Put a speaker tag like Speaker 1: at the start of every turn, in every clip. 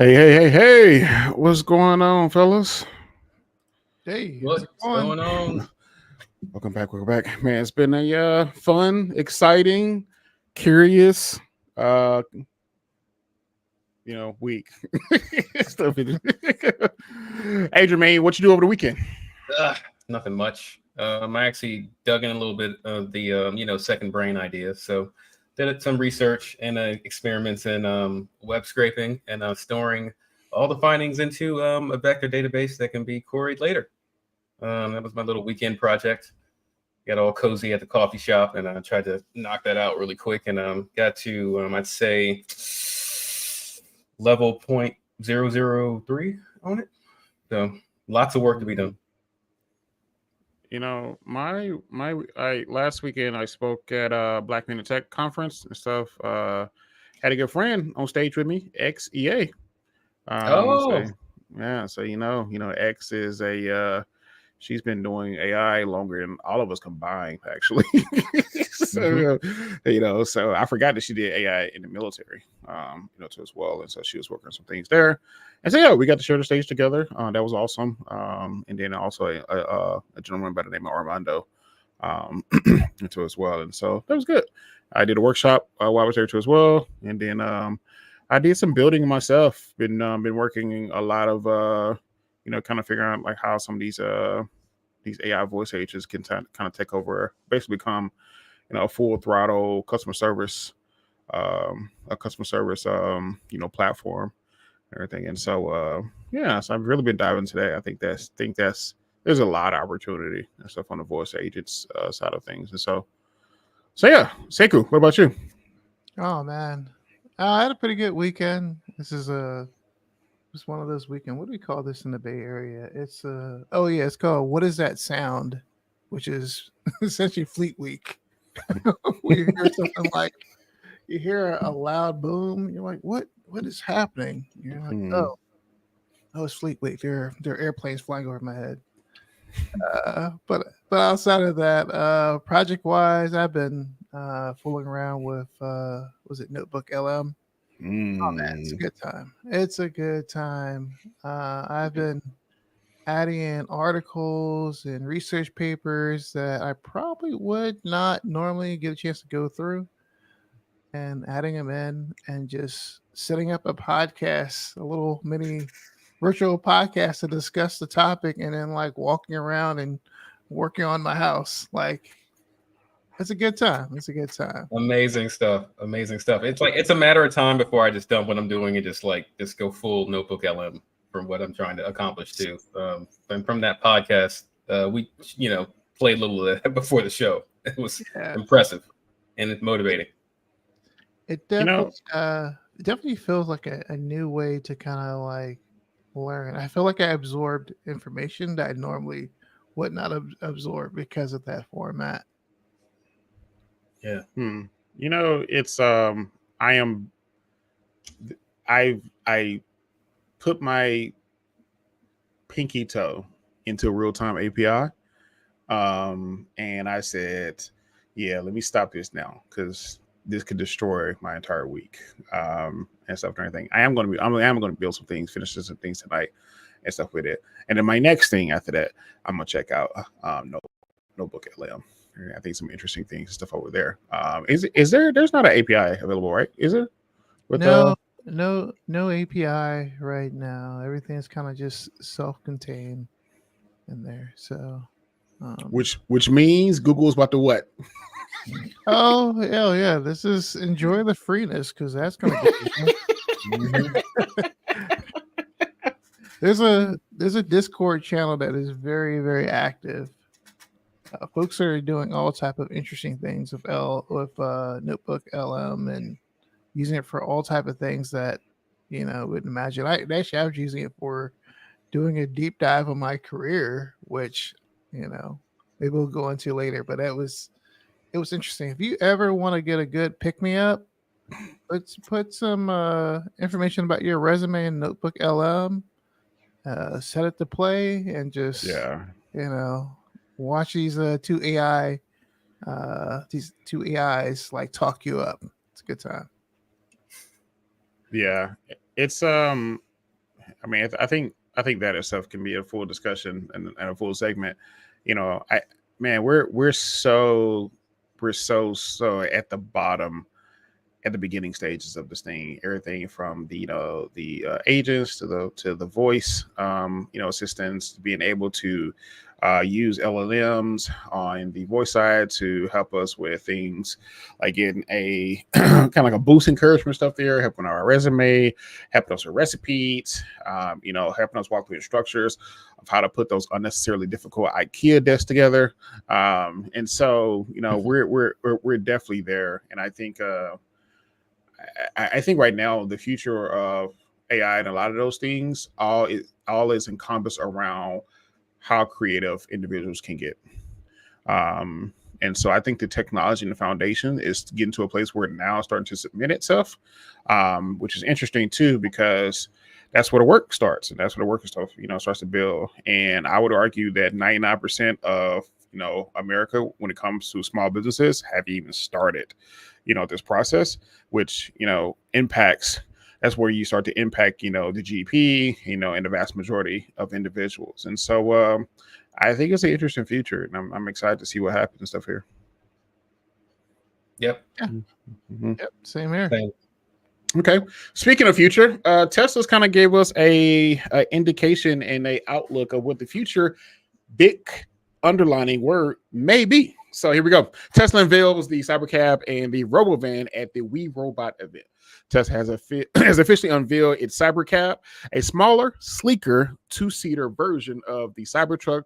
Speaker 1: Hey. What's going on, fellas?
Speaker 2: Hey,
Speaker 3: What's going on?
Speaker 1: Welcome back. Man, it's been a fun, exciting, curious week. Adrian, man, what you do over the weekend?
Speaker 3: Nothing much. I actually dug in a little bit of the second brain idea. So did some research and experiments in web scraping and storing all the findings into a vector database that can be queried later. That was my little weekend project. Got all cozy at the coffee shop and I tried to knock that out really quick and got to I'd say level 0.003 on it. So lots of work to be done.
Speaker 1: You know, I last weekend I spoke at Black Men in Tech conference and stuff. Had a good friend on stage with me, XEA. So X is she's been doing AI longer than all of us combined, actually. So I forgot that she did AI in the military, too as well. And so she was working on some things there. And so we got to share the stage together. That was awesome. And then also a gentleman by the name of Armando, too as well. And so that was good. I did a workshop while I was there too as well. And then I did some building myself. Been working a lot of kind of figuring out like how some of these AI voice agents can kind of take over, basically become a full throttle customer service, platform, and everything. And so so I've really been diving into that. I think there's a lot of opportunity and stuff on the voice agents side of things. And so yeah, Sekou, what about you?
Speaker 2: Oh man, I had a pretty good weekend. This is just one of those weekends. What do we call this in the Bay Area? It's it's called What Is That Sound, which is essentially Fleet Week. Where you hear something like you hear a loud boom, you're like, what is happening? You're like, oh, it's Fleet Week. There are airplanes flying over my head. But outside of that, project wise, I've been fooling around with was it Notebook LM? Oh man, it's a good time. It's a good time. I've been adding in articles and research papers that I probably would not normally get a chance to go through, and adding them in and just setting up a podcast, a little mini virtual podcast to discuss the topic, and then like walking around and working on my house. Like it's a good time. It's a good time.
Speaker 3: Amazing stuff. It's like it's a matter of time before I just dump what I'm doing and just go full Notebook LM from what I'm trying to accomplish too. And from that podcast, we played a little of that before the show. It was impressive and it's motivating.
Speaker 2: It definitely feels like a new way to kind of like learn. I feel like I absorbed information that I normally would not absorb because of that format.
Speaker 3: Yeah.
Speaker 1: It's I put my pinky toe into a real-time API. And I said, let me stop this now because this could destroy my entire week. And stuff and everything. I am going to build some things, finish some things tonight and stuff with it. And then my next thing after that, I'm going to check out Notebook LM. I think some interesting things and stuff over there. There's not an API available, right? Is there?
Speaker 2: No API right now. Everything's kind of just self-contained in there. So,
Speaker 1: which means Google is about to what?
Speaker 2: Oh hell yeah! This is enjoy the freeness because that's gonna get There's a Discord channel that is very, very active. Folks are doing all type of interesting things with Notebook LM and using it for all type of things that wouldn't imagine. I was using it for doing a deep dive on my career, which maybe we'll go into later. But it was interesting. If you ever want to get a good pick me up, let's put some information about your resume in Notebook LM. Set it to play and just watch these two AIs like talk you up. It's a good time.
Speaker 1: Yeah, it's I mean, I think that itself can be a full discussion and a full segment. You know, we're so at the bottom, at the beginning stages of this thing. Everything from the agents to the voice assistants, being able to use LLMs on the voice side to help us with things like getting a kind of like a boost encouragement stuff there, helping our resume, helping us with recipes, helping us walk through the structures of how to put those unnecessarily difficult IKEA desks together. And so, we're definitely there. And I think right now the future of AI and a lot of those things all is encompassed around how creative individuals can get. And so I think the technology and the foundation is getting to a place where it now is starting to submit itself, which is interesting too, because that's where the work starts, and that's where the work stuff starts to build. And I would argue that 99% of America, when it comes to small businesses, have even started this process, which impacts. That's where you start to impact the GDP, and the vast majority of individuals. And so I think it's an interesting future, and I'm excited to see what happens and stuff here.
Speaker 3: Yep.
Speaker 2: Yeah.
Speaker 1: Mm-hmm.
Speaker 2: Yep. Same here.
Speaker 3: Same.
Speaker 1: Okay. Speaking of future, Tesla's kind of gave us a indication and a outlook of what the future, big underlining word, may be. So here we go. Tesla unveils the Cybercab and the Robovan at the We Robot event. Tesla has officially unveiled its Cybercab, a smaller, sleeker, two-seater version of the Cybertruck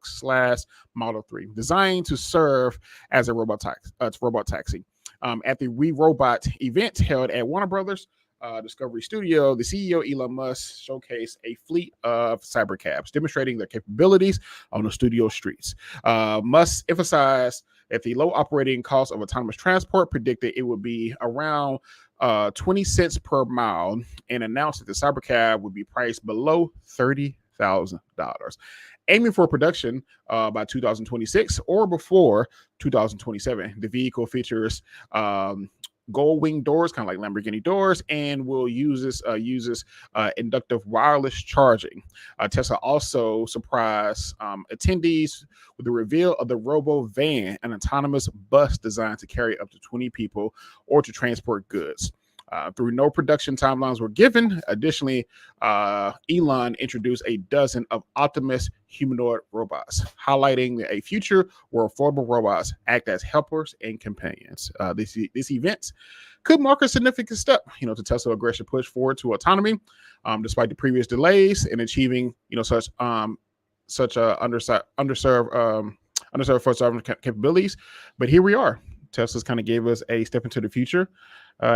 Speaker 1: / Model 3, designed to serve as a robot taxi. At the We Robot event held at Warner Brothers Discovery Studio, the CEO Elon Musk showcased a fleet of Cybercabs, demonstrating their capabilities on the studio streets. Musk emphasized that the low operating cost of autonomous transport predicted it would be around 20 cents per mile, and announced that the Cybercab would be priced below $30,000, aiming for production by 2026 or before 2027. The vehicle features gold wing doors, kind of like Lamborghini doors, and will uses inductive wireless charging. Tesla also surprised attendees with the reveal of the Robovan, an autonomous bus designed to carry up to 20 people or to transport goods. Through no production timelines were given. Additionally, Elon introduced a dozen of Optimus humanoid robots, highlighting a future where affordable robots act as helpers and companions. This event could mark a significant step, to Tesla's aggressive push forward to autonomy, despite the previous delays in achieving, such underserved first capabilities. But here we are. Tesla's kind of gave us a step into the future.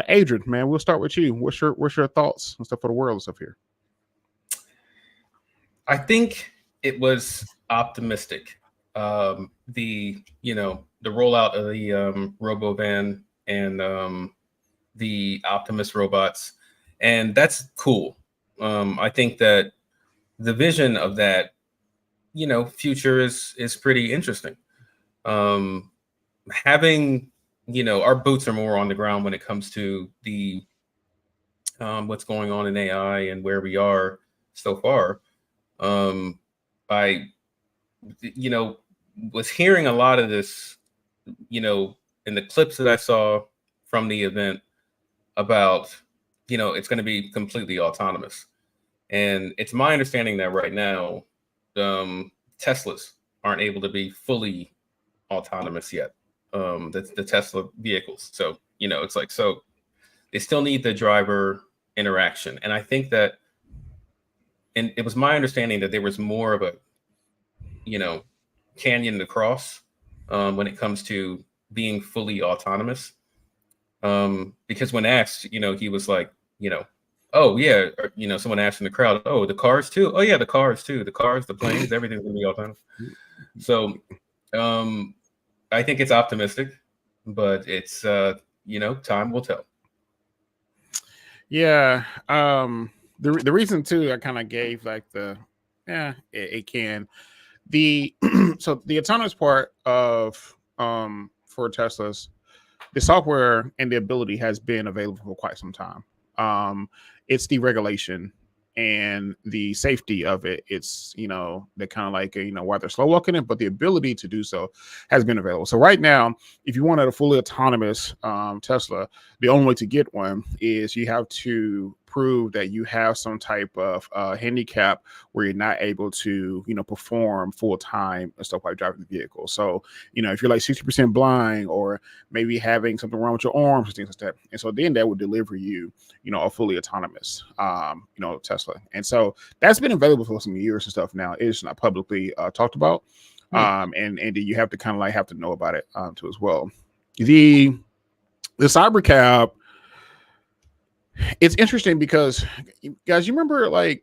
Speaker 1: Adrian, man, we'll start with you. What's your thoughts and stuff for the world and stuff here?
Speaker 3: I think it was optimistic. The rollout of the Robovan and the Optimus robots, and that's cool. I think that the vision of that, future is pretty interesting. Having our boots are more on the ground when it comes to the what's going on in AI and where we are so far. I was hearing a lot of this, in the clips that I saw from the event about, it's going to be completely autonomous. And it's my understanding that right now, Teslas aren't able to be fully autonomous yet. The Tesla vehicles. So, it's like, so they still need the driver interaction. And I think that, and it was my understanding that there was more of a, canyon to cross when it comes to being fully autonomous. Because when asked, he was like, oh yeah, or, someone asked in the crowd, oh, the cars too? Oh yeah, the cars too. The cars, the planes, everything's gonna be autonomous. So, I think it's optimistic, but it's time will tell.
Speaker 1: Yeah. The reason too I kind of gave like it can so the autonomous part of for Teslas, the software and the ability has been available for quite some time. It's deregulation and the safety of it. It's, you know, they're kind of like, you know, why they're slow walking it, but the ability to do so has been available. So right now, if you wanted a fully autonomous Tesla, the only way to get one is you have to prove that you have some type of handicap where you're not able to, you know, perform full time and stuff like driving the vehicle. So, you know, if you're like 60% blind or maybe having something wrong with your arms and things like that. And so then that would deliver you, you know, a fully autonomous, you know, Tesla. And so that's been available for some years and stuff now. It's not publicly talked about. And you have to kind of like have to know about it too as well. The Cybercab, it's interesting because, guys, you remember, like,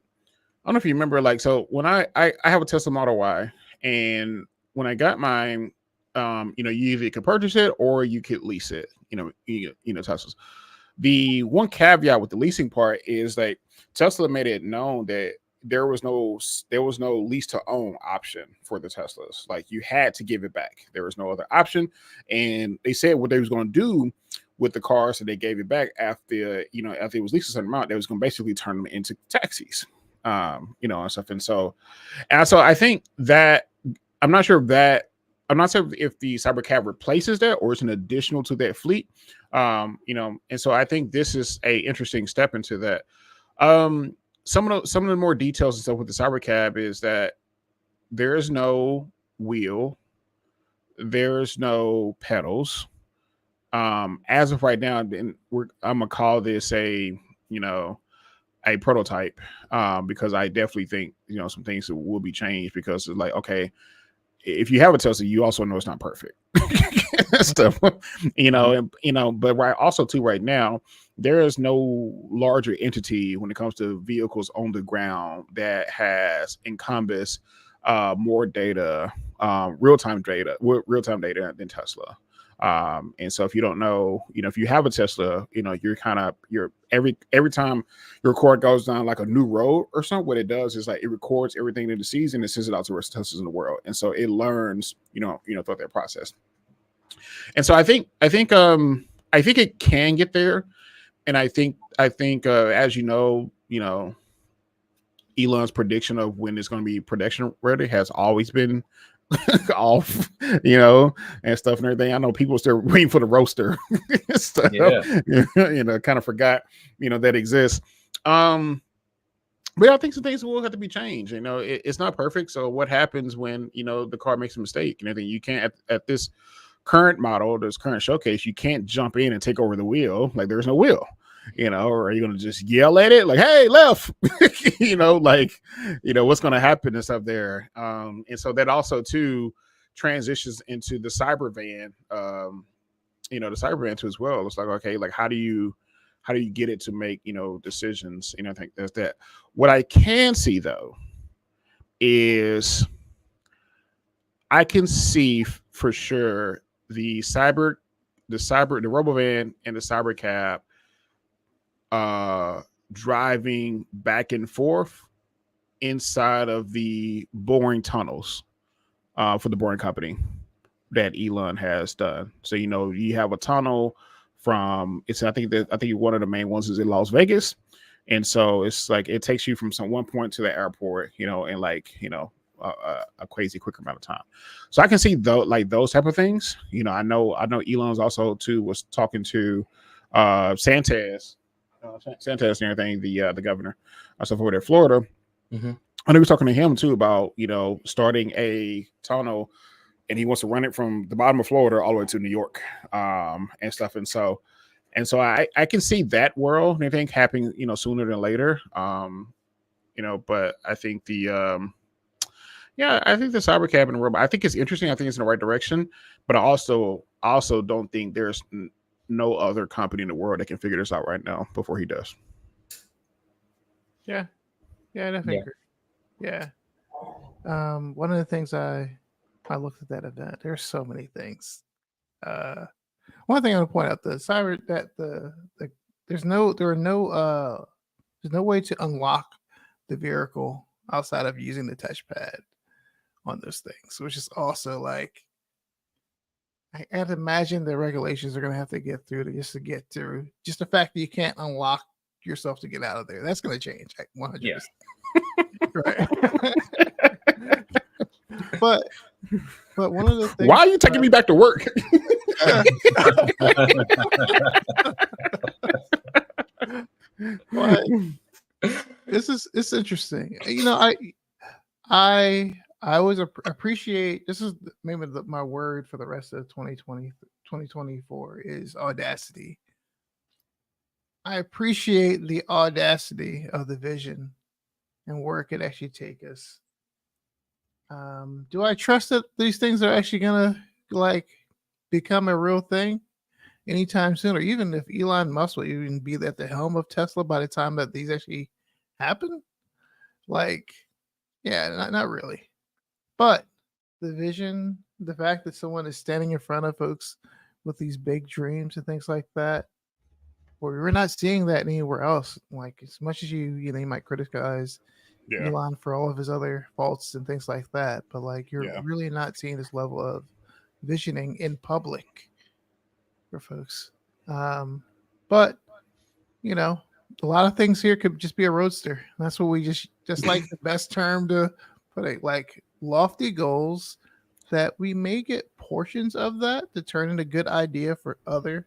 Speaker 1: I don't know if you remember, like, so when I have a Tesla Model Y, and when I got mine, you know, you either could purchase it or you could lease it, you know, Teslas. The one caveat with the leasing part is like Tesla made it known that there was no lease to own option for the Teslas. Like, you had to give it back. There was no other option. And they said what they was going to do with the cars that they gave it back after, you know, after it was leased a certain amount, they was going to basically turn them into taxis, you know, and stuff. And so I think that I'm not sure if the Cybercab replaces that or it's an additional to that fleet, you know. And so I think this is a interesting step into that. Some of the more details and stuff with the Cybercab is that there is no wheel, there's no pedals. As of right now, I'm gonna call this a, you know, a prototype, because I definitely think, you know, some things will be changed, because it's like, okay, if you have a Tesla, you also know it's not perfect stuff, you know. And you know, but right now, there is no larger entity when it comes to vehicles on the ground that encompass more data, real-time data than Tesla. And so if you don't know, you know, if you have a Tesla, you know, you're every time your car goes down like a new road or something, what it does is like it records everything that it sees and it sends it out to the rest of Teslas in the world. And so it learns, you know, throughout that process. And so I think it can get there. And I think as you know, Elon's prediction of when it's going to be production ready has always been off, you know, and stuff and everything. I know people are still waiting for the roaster stuff, you know, kind of forgot, you know, that exists. But I think some things will have to be changed. You know, it's not perfect. So what happens when, you know, the car makes a mistake and everything? You can't at this current model, this current showcase, you can't jump in and take over the wheel. Like, there's no wheel. You know, or are you going to just yell at it like, hey, left, you know, like, you know, what's going to happen and stuff there. And so that also too transitions into the Cybervan, you know, the Cybervan too as well. It's like, okay, like how do you get it to make, you know, decisions? You know, I think there's that. What I can see though is I can see for sure the Robovan and the Cybercab driving back and forth inside of the boring tunnels for the Boring Company that Elon has done. So, you know, you have a tunnel from I think one of the main ones is in Las Vegas. And so it's like it takes you from one point to the airport, you know, in like, you know, a crazy quick amount of time. So I can see those type of things. You know, I know Elon's also too was talking to Santos and everything, the governor, stuff over there, Florida.
Speaker 3: Mm-hmm.
Speaker 1: And he was talking to him too about, you know, starting a tunnel, and he wants to run it from the bottom of Florida all the way to New York, and stuff. And so I can see that world and everything happening, you know, sooner than later. You know, but I think I think the Cybercab and Robot, I think it's interesting. I think it's in the right direction, but I also don't think there's no other company in the world that can figure this out right now before he does.
Speaker 2: Yeah, I definitely agree. Yeah. One of the things I looked at that event, there's so many things. One thing I want to point out, there's no way to unlock the vehicle outside of using the touchpad on those things, which is also like, I can't imagine the regulations are going to have to get through just the fact that you can't unlock yourself to get out of there. That's going to change, 100%.
Speaker 3: Yeah.
Speaker 2: Right. but one of the things.
Speaker 1: Why are you taking me back to work?
Speaker 2: But it's interesting. You know, I always appreciate. This is maybe my word for the rest of 2024 is audacity. I appreciate the audacity of the vision and where it could actually take us. Do I trust that these things are actually gonna like become a real thing anytime soon, or even if Elon Musk will even be at the helm of Tesla by the time that these actually happen? Like, yeah, not really. But the vision, the fact that someone is standing in front of folks with these big dreams and things like that, where we're not seeing that anywhere else. Like, as much as you might criticize Elon for all of his other faults and things like that, but like you're really not seeing this level of visioning in public for folks. But you know, a lot of things here could just be a roadster. That's what we just like the best term to put it, like lofty goals that we may get portions of that to turn into good idea for other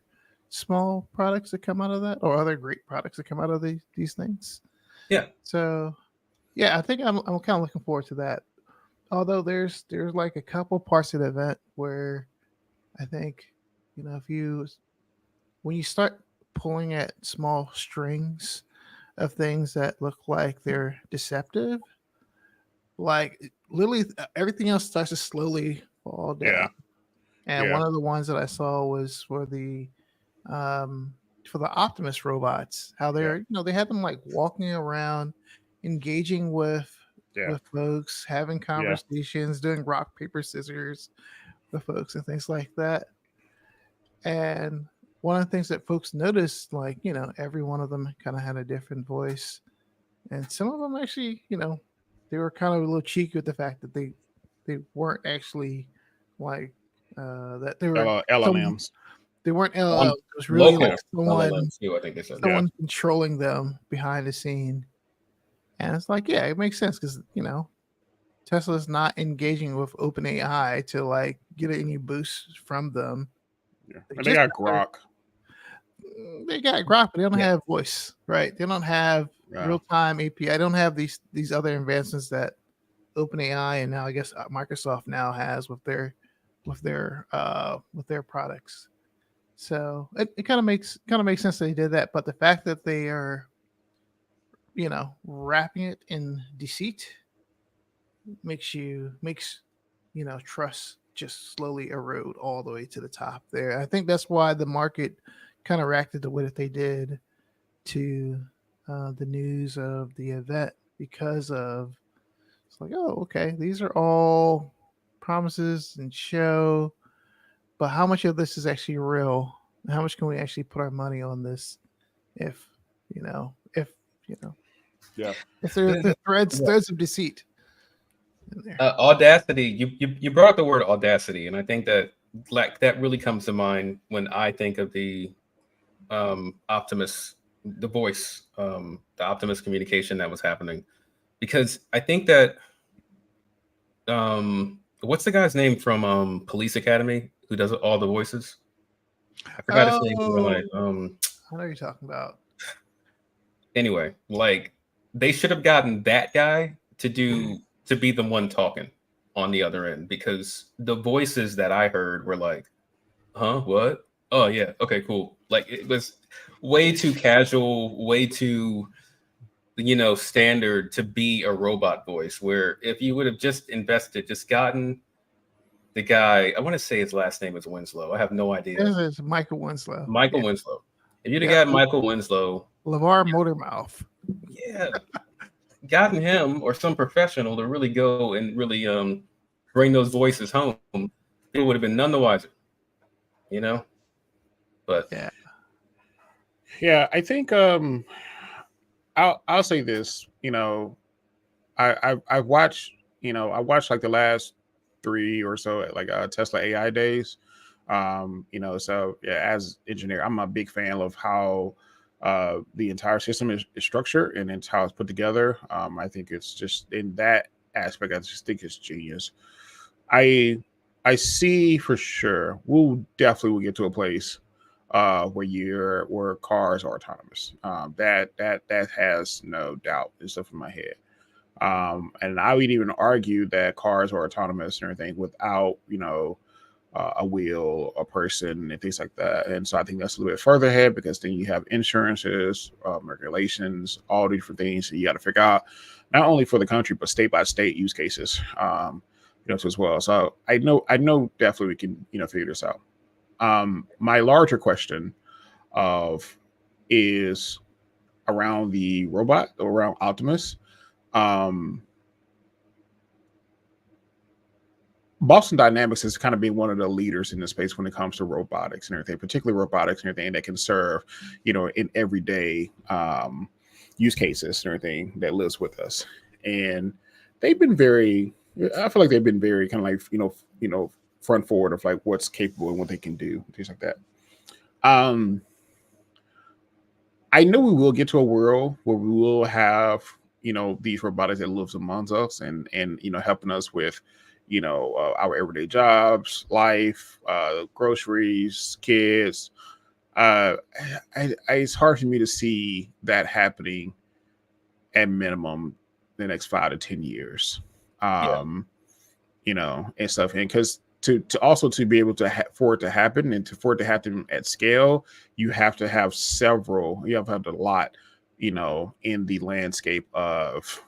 Speaker 2: small products that come out of that, or other great products that come out of these things.
Speaker 3: Yeah.
Speaker 2: So yeah, I think I'm kind of looking forward to that. Although there's like a couple parts of the event where I think, you know, when you start pulling at small strings of things that look like they're deceptive, like literally everything else starts to slowly fall down.
Speaker 1: Yeah.
Speaker 2: And one of the ones that I saw was for the Optimus robots, how they're, you know, they had them like walking around, engaging with folks, having conversations, doing rock, paper, scissors with folks and things like that. And one of the things that folks noticed, like, you know, every one of them kind of had a different voice. And some of them actually, you know, they were kind of a little cheeky with the fact that they weren't actually like that they were
Speaker 1: LLMs.
Speaker 2: They weren't LLMs. It was really like someone,
Speaker 3: too, I think they said.
Speaker 2: someone controlling them behind the scene. And it's like, yeah, it makes sense because, you know, Tesla's not engaging with OpenAI to like get any boosts from them.
Speaker 1: Yeah. They got Grok.
Speaker 2: They got Grok, but they don't have voice, right? They don't have real-time API. I don't have these other advancements that OpenAI and now I guess Microsoft now has with their products. So it kind of makes sense that they did that. But the fact that they are, you know, wrapping it in deceit makes you know, trust just slowly erode all the way to the top there. I think that's why the market kind of reacted the way that they did to the news of the event, because of it's like, oh, okay, these are all promises and show, but how much of this is actually real? How much can we actually put our money on this? If there's threads of deceit in there.
Speaker 3: Audacity. You brought up the word audacity, and I think that like that really comes to mind when I think of the Optimus, the voice, the Optimus communication that was happening, because I think that what's the guy's name from Police Academy who does all the voices? I forgot his name.
Speaker 2: I know what you're talking about.
Speaker 3: Anyway, like they should have gotten that guy to be the one talking on the other end, because the voices that I heard were like, huh, what? Oh yeah, okay, cool. Like it was way too casual, way too, you know, standard to be a robot voice, where if you would have just gotten the guy, I want to say his last name is Winslow. I have no idea.
Speaker 2: It's Michael Winslow.
Speaker 3: Winslow. If you'd have got Michael Winslow,
Speaker 2: LeVar Motormouth.
Speaker 3: Yeah. Gotten him or some professional to really go and really bring those voices home, it would have been none the wiser, you know. But
Speaker 1: yeah, I think I'll say this, you know, I've watched like the last 3 or so like Tesla AI days, you know, so yeah, as engineer, I'm a big fan of how the entire system is structured and it's how it's put together. I think it's just in that aspect. I just think it's genius. I see for sure. We'll definitely will get to a place where cars are autonomous. That has no doubt is stuff in my head. And I would even argue that cars are autonomous and everything without, a wheel, a person, and things like that. And so I think that's a little bit further ahead because then you have insurances, regulations, all these different things that you got to figure out, not only for the country but state by state use cases, as well. So I know definitely we can, figure this out. My larger question is around the robot, around Optimus. Boston Dynamics has kind of been one of the leaders in the space when it comes to robotics and everything, particularly robotics and everything that can serve, in everyday use cases and everything that lives with us. And they've been I feel like they've been very kind of like, front forward of like what's capable and what they can do, things like that. I know we will get to a world where we will have, these robotics that lives amongst us and helping us with, our everyday jobs, life, groceries, kids. It's hard for me to see that happening at minimum the next 5 to 10 years. And stuff. And because to be able to for it to happen and for it to happen at scale, you have to have a lot, in the landscape of,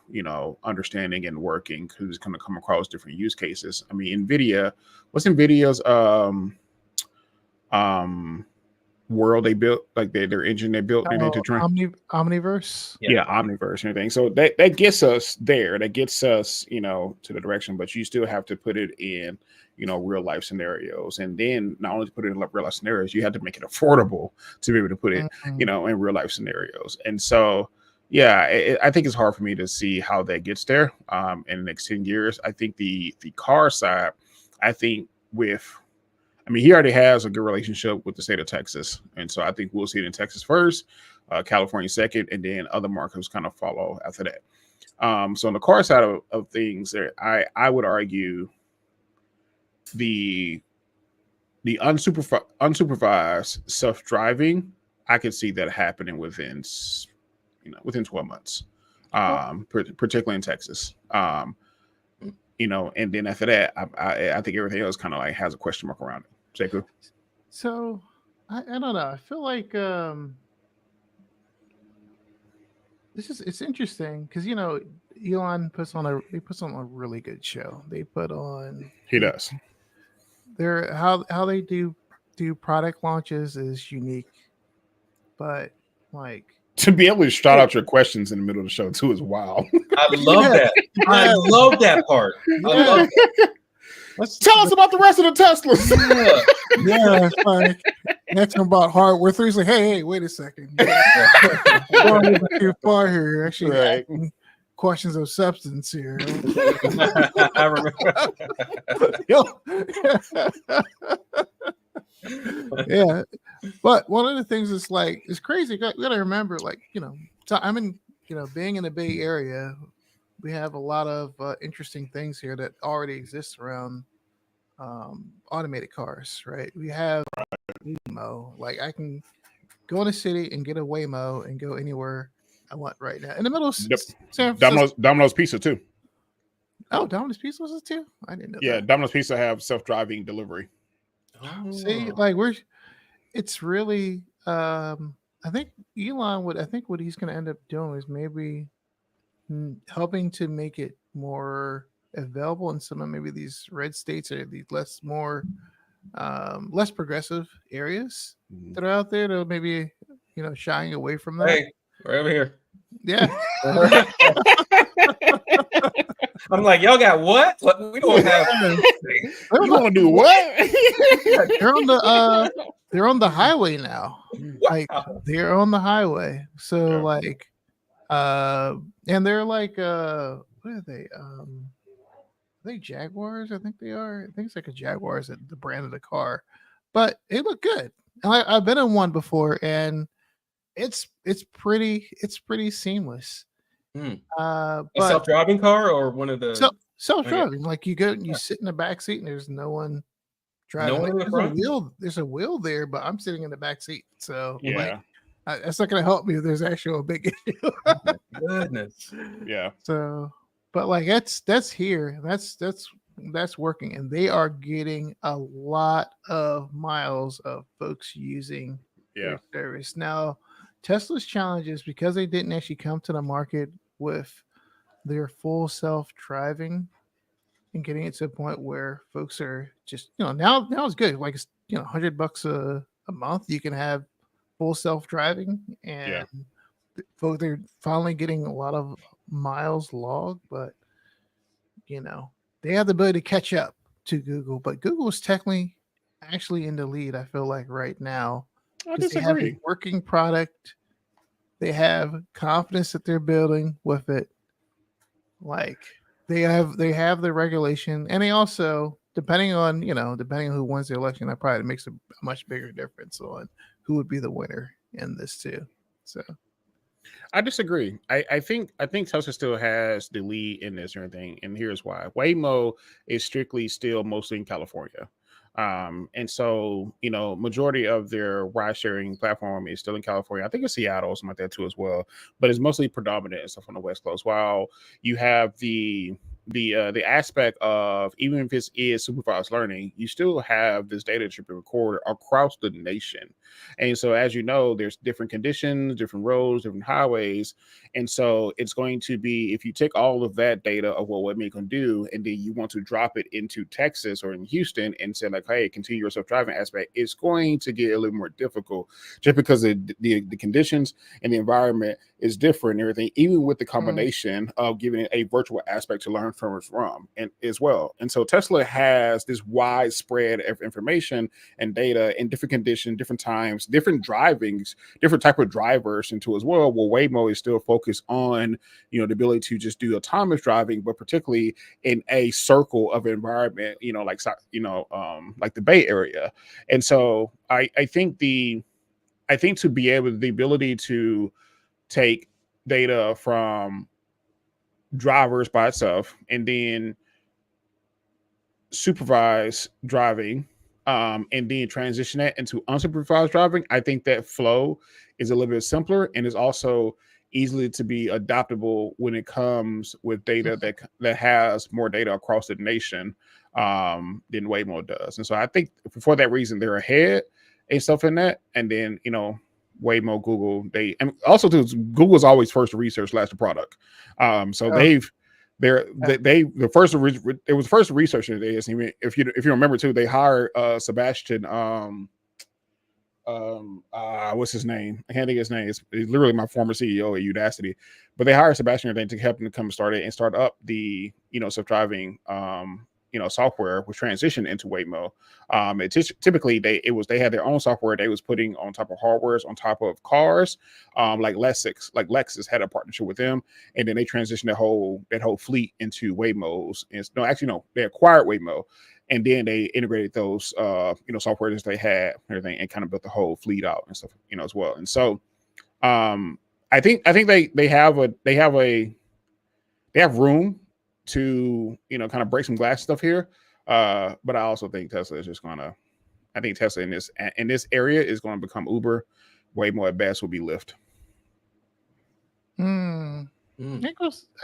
Speaker 1: understanding and working, because it's going to come across different use cases. I mean, what's NVIDIA's world they built, like their engine they built to train
Speaker 2: Omniverse.
Speaker 1: Yeah, Omniverse and everything. So that gets us there. That gets us, to the direction, but you still have to put it in, real life scenarios. And then not only to put it in real life scenarios, you have to make it affordable to be able to put it, in real life scenarios. And so, yeah, I think it's hard for me to see how that gets there in the next 10 years. I think the car side, he already has a good relationship with the state of Texas. And so I think we'll see it in Texas first, California second, and then other markets kind of follow after that. So on the car side of things, I would argue the unsupervised self-driving, I could see that happening within 12 months, particularly in Texas. And then after that, I think everything else kind of like has a question mark around it. Jacob?
Speaker 2: So I don't know. I feel like it's interesting because Elon puts on a really good show.
Speaker 1: He does.
Speaker 2: How they do product launches is unique, but like
Speaker 1: to be able to start out your questions in the middle of the show too is wild.
Speaker 3: I love that. I love that part. I love that.
Speaker 1: Tell us about the rest of the Teslas.
Speaker 2: Yeah, it's like that's about hardware. Three's like, hey, wait a second. Going too far here. Actually,
Speaker 1: right.
Speaker 2: Questions of substance here.
Speaker 3: I remember.
Speaker 2: Yeah, but one of the things is like it's crazy. You gotta remember, like so I'm in being in the Bay Area, we have a lot of interesting things here that already exist around automated cars, right? We have Waymo. Like I can go in the city and get a Waymo and go anywhere I want right now. In the middle of San Francisco.
Speaker 1: Domino's Pizza too.
Speaker 2: Oh, Domino's Pizza was it too? I didn't know.
Speaker 1: Yeah,
Speaker 2: that.
Speaker 1: Domino's Pizza have self-driving delivery.
Speaker 2: See, like it's really I think Elon what he's going to end up doing is maybe helping to make it more available in some of maybe these red states or these less progressive areas that are out there to maybe shying away from that.
Speaker 3: Hey, we're over here.
Speaker 2: Yeah.
Speaker 3: I'm like, y'all got what? We don't have.
Speaker 1: You want to do what?
Speaker 2: They're on the highway now.
Speaker 3: Wow.
Speaker 2: Like they're on the highway. So like, and they're like, what are they? Are they Jaguars? I think they are. I think it's like a Jaguars, the brand of the car, but they look good. And I've been in one before, and it's pretty seamless.
Speaker 3: A
Speaker 2: But
Speaker 3: self-driving car or one of the
Speaker 2: self-driving, like you go and you
Speaker 3: Yeah.
Speaker 2: sit in the back seat and there's no one driving.
Speaker 3: No one in the front?
Speaker 2: There's a wheel there, but I'm sitting in the back seat, so
Speaker 1: Yeah.
Speaker 2: like that's not going to help me if there's actually a big issue.
Speaker 3: Oh my goodness.
Speaker 1: Yeah.
Speaker 2: So, but like that's here, that's working, and they are getting a lot of miles of folks using
Speaker 1: Yeah.
Speaker 2: their service. Now, Tesla's challenge is because they didn't actually come to the market with their full self-driving and getting it to a point where folks are just, now it's good. Like it's, $100 a month, you can have full self-driving, and folks, they're finally getting a lot of miles logged, but they have the ability to catch up to Google, but Google is technically actually in the lead, I feel like, right now.
Speaker 1: I
Speaker 2: Because they have a
Speaker 1: disagree.
Speaker 2: working product. They have confidence that they're building with it. Like they have the regulation, and they also, depending on who wins the election, that probably makes a much bigger difference on who would be the winner in this too. So
Speaker 1: I disagree. I think Tesla still has the lead in this or anything, and here's why. Waymo is strictly still mostly in California. And so, majority of their ride sharing platform is still in California. I think it's Seattle, something like that too as well, but it's mostly predominant and stuff on the West Coast. While you have the aspect of, even if it is supervised learning, you still have this data that should be recorded across the nation. And so, as you know, there's different conditions, different roads, different highways. And so it's going to be, if you take all of that data of what Waymo can do, and then you want to drop it into Texas or in Houston and say like, hey, continue your self-driving aspect, it's going to get a little more difficult just because the conditions and the environment is different and everything, even with the combination of giving it a virtual aspect to learn from and as well. And so Tesla has this widespread of information and data in different conditions, different times, different drivings, different type of drivers into as well. Well, Waymo is still focused on, the ability to just do autonomous driving, but particularly in a circle of environment, like the Bay Area. And so I think to be able, the ability to take data from drivers by itself and then supervised driving, and then transition that into unsupervised driving, I think that flow is a little bit simpler and is also easily to be adoptable when it comes with data that has more data across the nation than Waymo does. And so I think for that reason they're ahead and stuff in that. And then Waymo, Google, and also Google's always first to research, last to product. So it was the first research in the days. If you remember too, they hired Sebastian. What's his name? I can't think of his name. It's literally my former CEO at Udacity, but they hired Sebastian to help them come start up the self-driving software was transitioned into Waymo. Typically they had their own software they was putting on top of hardwares on top of cars, like Lexus had a partnership with them, and then they transitioned that whole fleet into Waymos. They acquired Waymo, and then they integrated those software that they had and everything, and kind of built the whole fleet out and stuff as well. And so I think they have room to kind of break some glass stuff here, but I also think Tesla is just gonna. I think Tesla in this area is going to become Uber. Waymo at best will be Lyft.
Speaker 2: I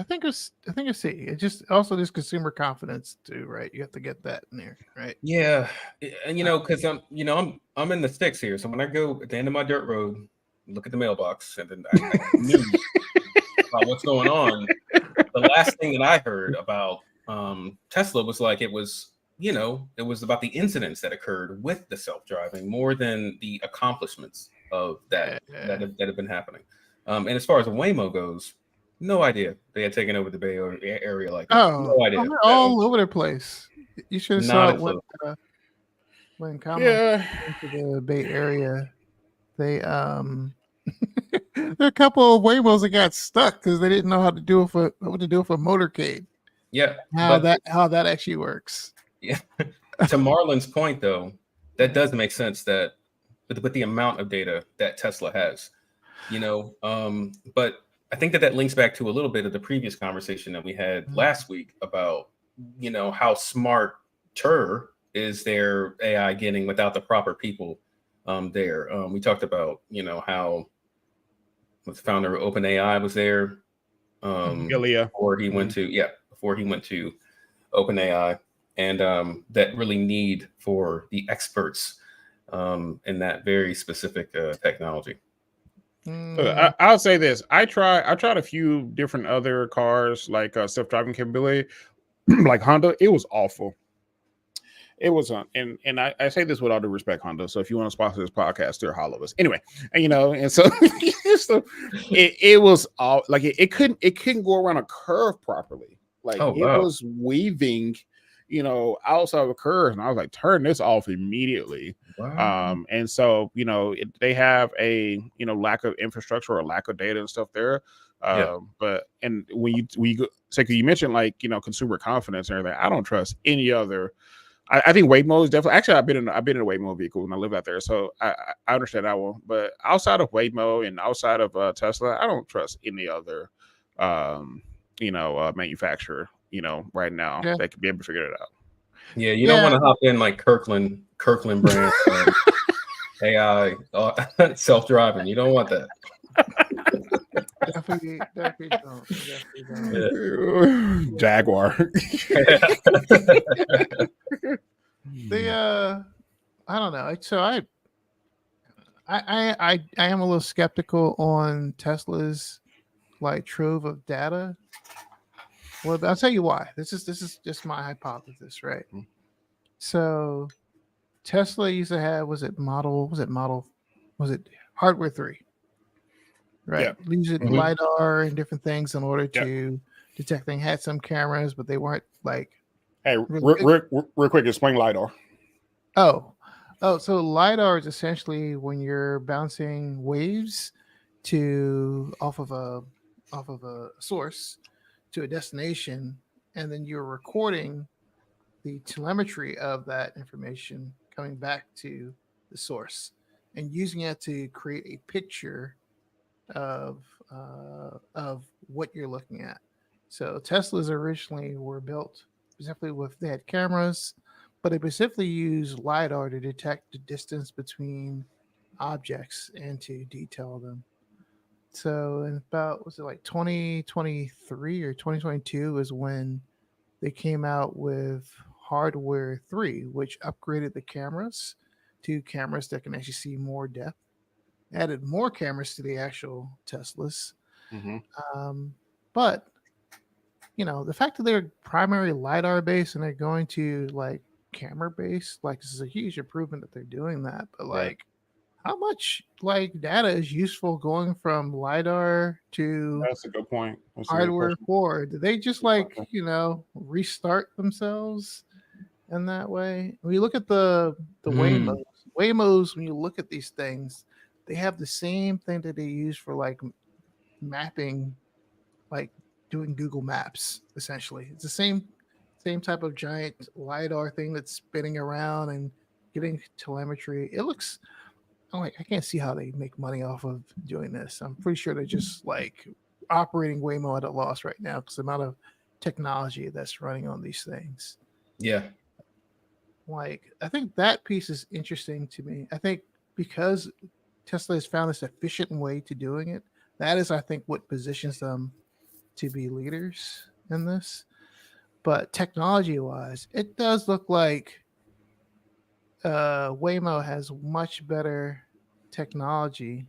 Speaker 2: think it's it just also this consumer confidence too, right? You have to get that in there, right?
Speaker 3: Yeah, and because I'm in the sticks here, so when I go at the end of my dirt road, look at the mailbox, and then I knew about what's going on. The last thing that I heard about Tesla was like it was about the incidents that occurred with the self-driving more than the accomplishments of that have been happening. And as far as Waymo goes, no idea they had taken over the Bay Area like that. No idea.
Speaker 2: They're all over the place. You should have saw it when Kamala came to the Bay Area. They there are a couple of Waymos that got stuck because they didn't know what to do with a motorcade.
Speaker 3: Yeah,
Speaker 2: how that actually works.
Speaker 3: Yeah, to Marlon's point though, that does make sense. That with the amount of data that Tesla has, But I think that links back to a little bit of the previous conversation that we had last week about, how smarter is their AI getting without the proper people there. We talked about, how the founder of OpenAI was there before he went to OpenAI, and that really need for the experts in that very specific technology.
Speaker 1: I'll say this: I tried a few different other cars like self-driving capability, like Honda. It was awful. It was and I say this with all due respect, Honda. So if you want to sponsor this podcast, still holler at us. Anyway, and so, so it was all like it couldn't go around a curve properly. Like it was weaving, outside of a curve, and I was like, turn this off immediately.
Speaker 3: Wow.
Speaker 1: And so they have a lack of infrastructure or lack of data and stuff there. But when you go, so you mentioned like consumer confidence and everything, I don't trust any other. I think Waymo is definitely. Actually, I've been in a Waymo vehicle when I lived out there, so I understand that one. But outside of Waymo and outside of Tesla, I don't trust any other, manufacturer. Right now that could be able to figure it out.
Speaker 3: Yeah, you don't want to hop in like Kirkland brand AI self-driving. You don't want that.
Speaker 2: Definitely don't.
Speaker 1: Yeah. Jaguar.
Speaker 2: I don't know. So I am a little skeptical on Tesla's like trove of data. Well, I'll tell you why. This is just my hypothesis, right? So Tesla used to have was it hardware 3? Right.
Speaker 1: Yeah.
Speaker 2: Use it LiDAR and different things in order to detect things. Had some cameras, but they weren't like.
Speaker 1: Hey, real quick, explain LiDAR.
Speaker 2: So LiDAR is essentially when you're bouncing waves off of a source to a destination, and then you're recording the telemetry of that information coming back to the source and using it to create a picture of what you're looking at. So Teslas originally were built specifically they had cameras, but they specifically use LiDAR to detect the distance between objects and to detail them. So in about, was it like 2023 or 2022 is when they came out with hardware 3, which upgraded the cameras to cameras that can actually see more depth, added more cameras to the actual Teslas. But the fact that they're primary LiDAR based and they're going to like camera based, like this is a huge improvement that they're doing that. But like, how much like data is useful going from LiDAR to
Speaker 1: that's a good point.
Speaker 2: hardware 4? Do they just like restart themselves in that way? When you look at the Waymos, when you look at these things, they have the same thing that they use for like mapping, like doing Google Maps. Essentially, it's the same type of giant LiDAR thing that's spinning around and getting telemetry. It looks. I can't see how they make money off of doing this. I'm pretty sure they're just like operating Waymo at a loss right now because the amount of technology that's running on these things.
Speaker 3: Yeah.
Speaker 2: Like, I think that piece is interesting to me. I think because Tesla has found this efficient way to doing it, that is, I think, what positions them to be leaders in this. But technology-wise, it does look like Waymo has much better technology,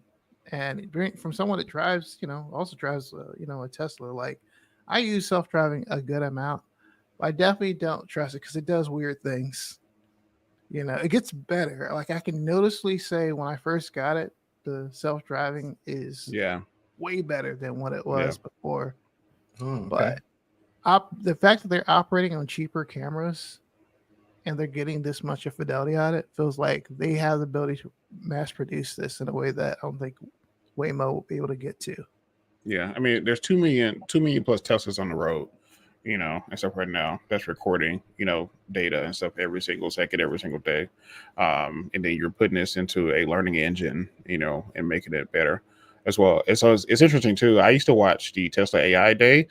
Speaker 2: and from someone that drives, also drives, a Tesla. Like, I use self-driving a good amount. But I definitely don't trust it because it does weird things. It gets better. Like, I can noticeably say when I first got it, the self-driving is way better than what it was before. But the fact that they're operating on cheaper cameras and they're getting this much of fidelity on it feels like they have the ability to mass produce this in a way that I don't think Waymo will be able to get to.
Speaker 1: Yeah, I mean, there's 2 million plus Teslas on the road, and stuff right now that's recording, data and stuff every single second, every single day. And then you're putting this into a learning engine, and making it better. as well. And so it's interesting too. I used to watch the Tesla AI Day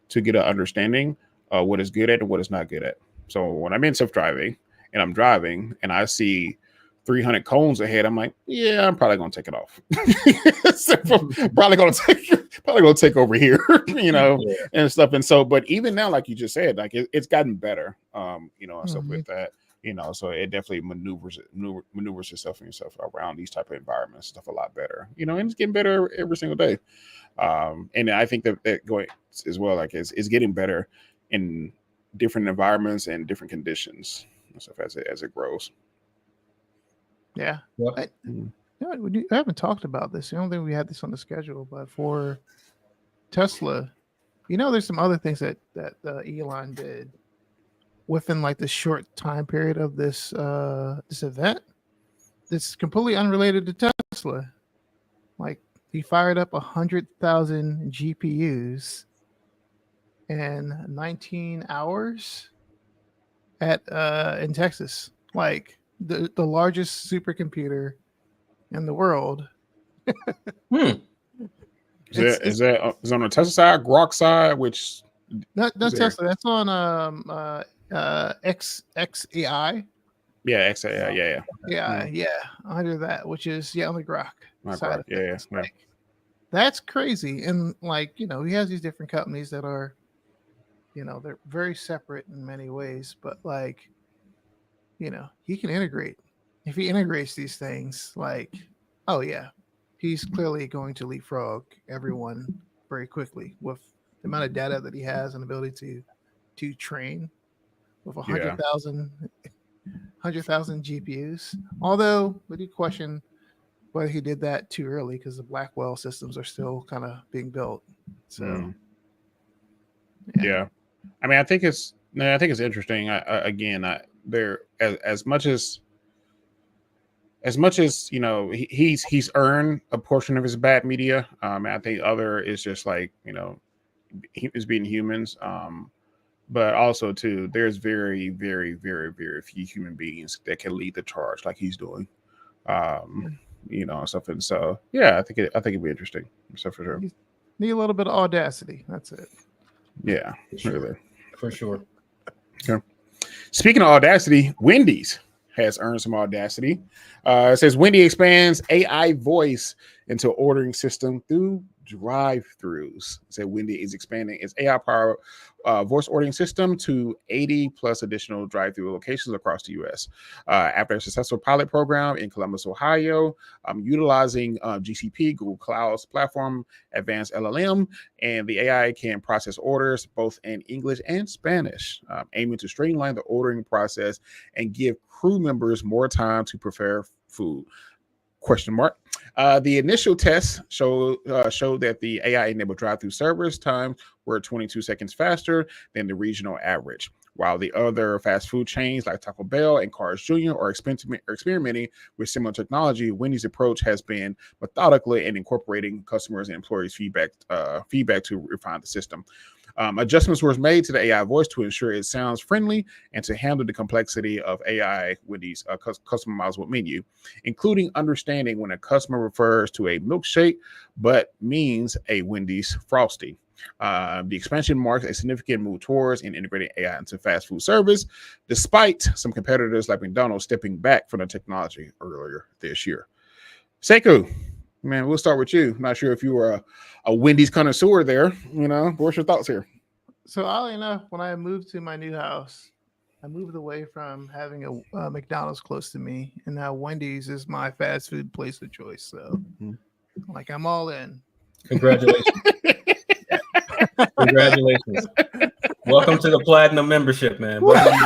Speaker 1: to get an understanding of what it's good at and what it's not good at. So when I'm in self-driving and I'm driving and I see 300 cones ahead, I'm like, yeah, I'm probably gonna take it off. So probably gonna take over here, and stuff. And so, but even now, like you just said, like it's gotten better, and stuff with that, so it definitely maneuvers yourself around these type of environments, stuff a lot better, and it's getting better every single day. And I think that going as well, like it's getting better in different environments and different conditions and stuff as it grows.
Speaker 2: Yeah.
Speaker 3: Yep.
Speaker 2: I haven't talked about this. I don't think we had this on the schedule, but for Tesla, there's some other things that Elon did within like the short time period of this event. That's completely unrelated to Tesla. Like he fired up 100,000 GPUs in 19 hours in Texas. Like the largest supercomputer in the world.
Speaker 1: Is that on the Tesla side, Grok side, which
Speaker 2: not Tesla? That's on XAI.
Speaker 1: Yeah, XAI.
Speaker 2: Yeah. Under that, which is on the Grok side.
Speaker 1: Yeah.
Speaker 2: Like, that's crazy. And like he has these different companies that are, they're very separate in many ways, but like. He can integrate. If he integrates these things, like, oh yeah, he's clearly going to leapfrog everyone very quickly with the amount of data that he has and ability to train with 100,000 GPUs. Although we do question whether he did that too early because the Blackwell systems are still kind of being built. So
Speaker 1: yeah. I mean, I think it's interesting. There as much as he's earned a portion of his bad media. I think other is just like is being humans. But also too, there's very, very, very, very few human beings that can lead the charge like he's doing. Stuff. And so I think it'd be interesting. So for sure,
Speaker 2: need a little bit of audacity. That's it.
Speaker 1: Yeah,
Speaker 3: really, for sure.
Speaker 1: Okay. Speaking of audacity, Wendy's has earned some audacity. It says Wendy expands AI voice into ordering system through Drive-Thrus. So Wendy is expanding its AI-powered voice ordering system to 80 plus additional drive-thru locations across the U.S. After a successful pilot program in Columbus, Ohio, utilizing GCP, Google Cloud's platform, advanced LLM, and the AI can process orders both in English and Spanish, aiming to streamline the ordering process and give crew members more time to prepare food. ? The initial tests showed that the AI-enabled drive-thru service times were 22 seconds faster than the regional average. While the other fast food chains like Taco Bell and Carl's Jr. are experimenting with similar technology, Wendy's approach has been methodical in incorporating customers and employees' feedback to refine the system. Adjustments were made to the AI voice to ensure it sounds friendly and to handle the complexity of AI Wendy's customizable menu, including understanding when a customer refers to a milkshake but means a Wendy's Frosty. The expansion marks a significant move towards integrating AI into fast food service, despite some competitors like McDonald's stepping back from the technology earlier this year. Sekou, man, we'll start with you. Not sure if you were a Wendy's connoisseur there. What's your thoughts here?
Speaker 2: So, oddly enough, when I moved to my new house, I moved away from having a McDonald's close to me, and now Wendy's is my fast food place of choice. So, like, I'm all in.
Speaker 3: Congratulations. Congratulations. Welcome to the Platinum membership, man. Welcome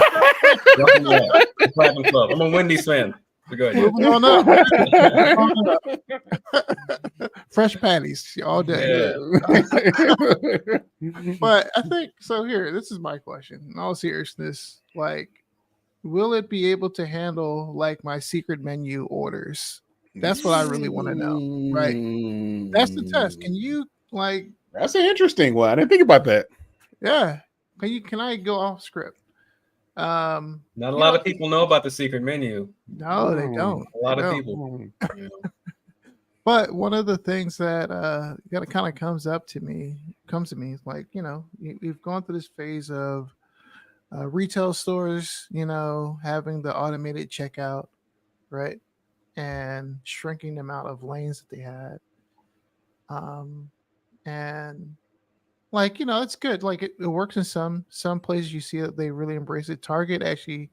Speaker 3: to the Platinum Club. I'm a Wendy's fan. So go ahead.
Speaker 2: Moving on up. Fresh patties all day. Yeah. But I think so. Here, this is my question. In all seriousness, like, will it be able to handle like my secret menu orders? That's what I really want to know. Right? That's the test. Can you like?
Speaker 1: That's an interesting one. I didn't think about that.
Speaker 2: Yeah. Can I go off script?
Speaker 3: Not a lot of people know about the secret menu.
Speaker 2: No, they don't.
Speaker 3: A lot of people.
Speaker 2: But one of the things that kind of comes to me is like, we've gone through this phase of retail stores, having the automated checkout, right, and shrinking the amount of lanes that they had, and like it's good. Like it works in some places. You see that they really embrace it. Target actually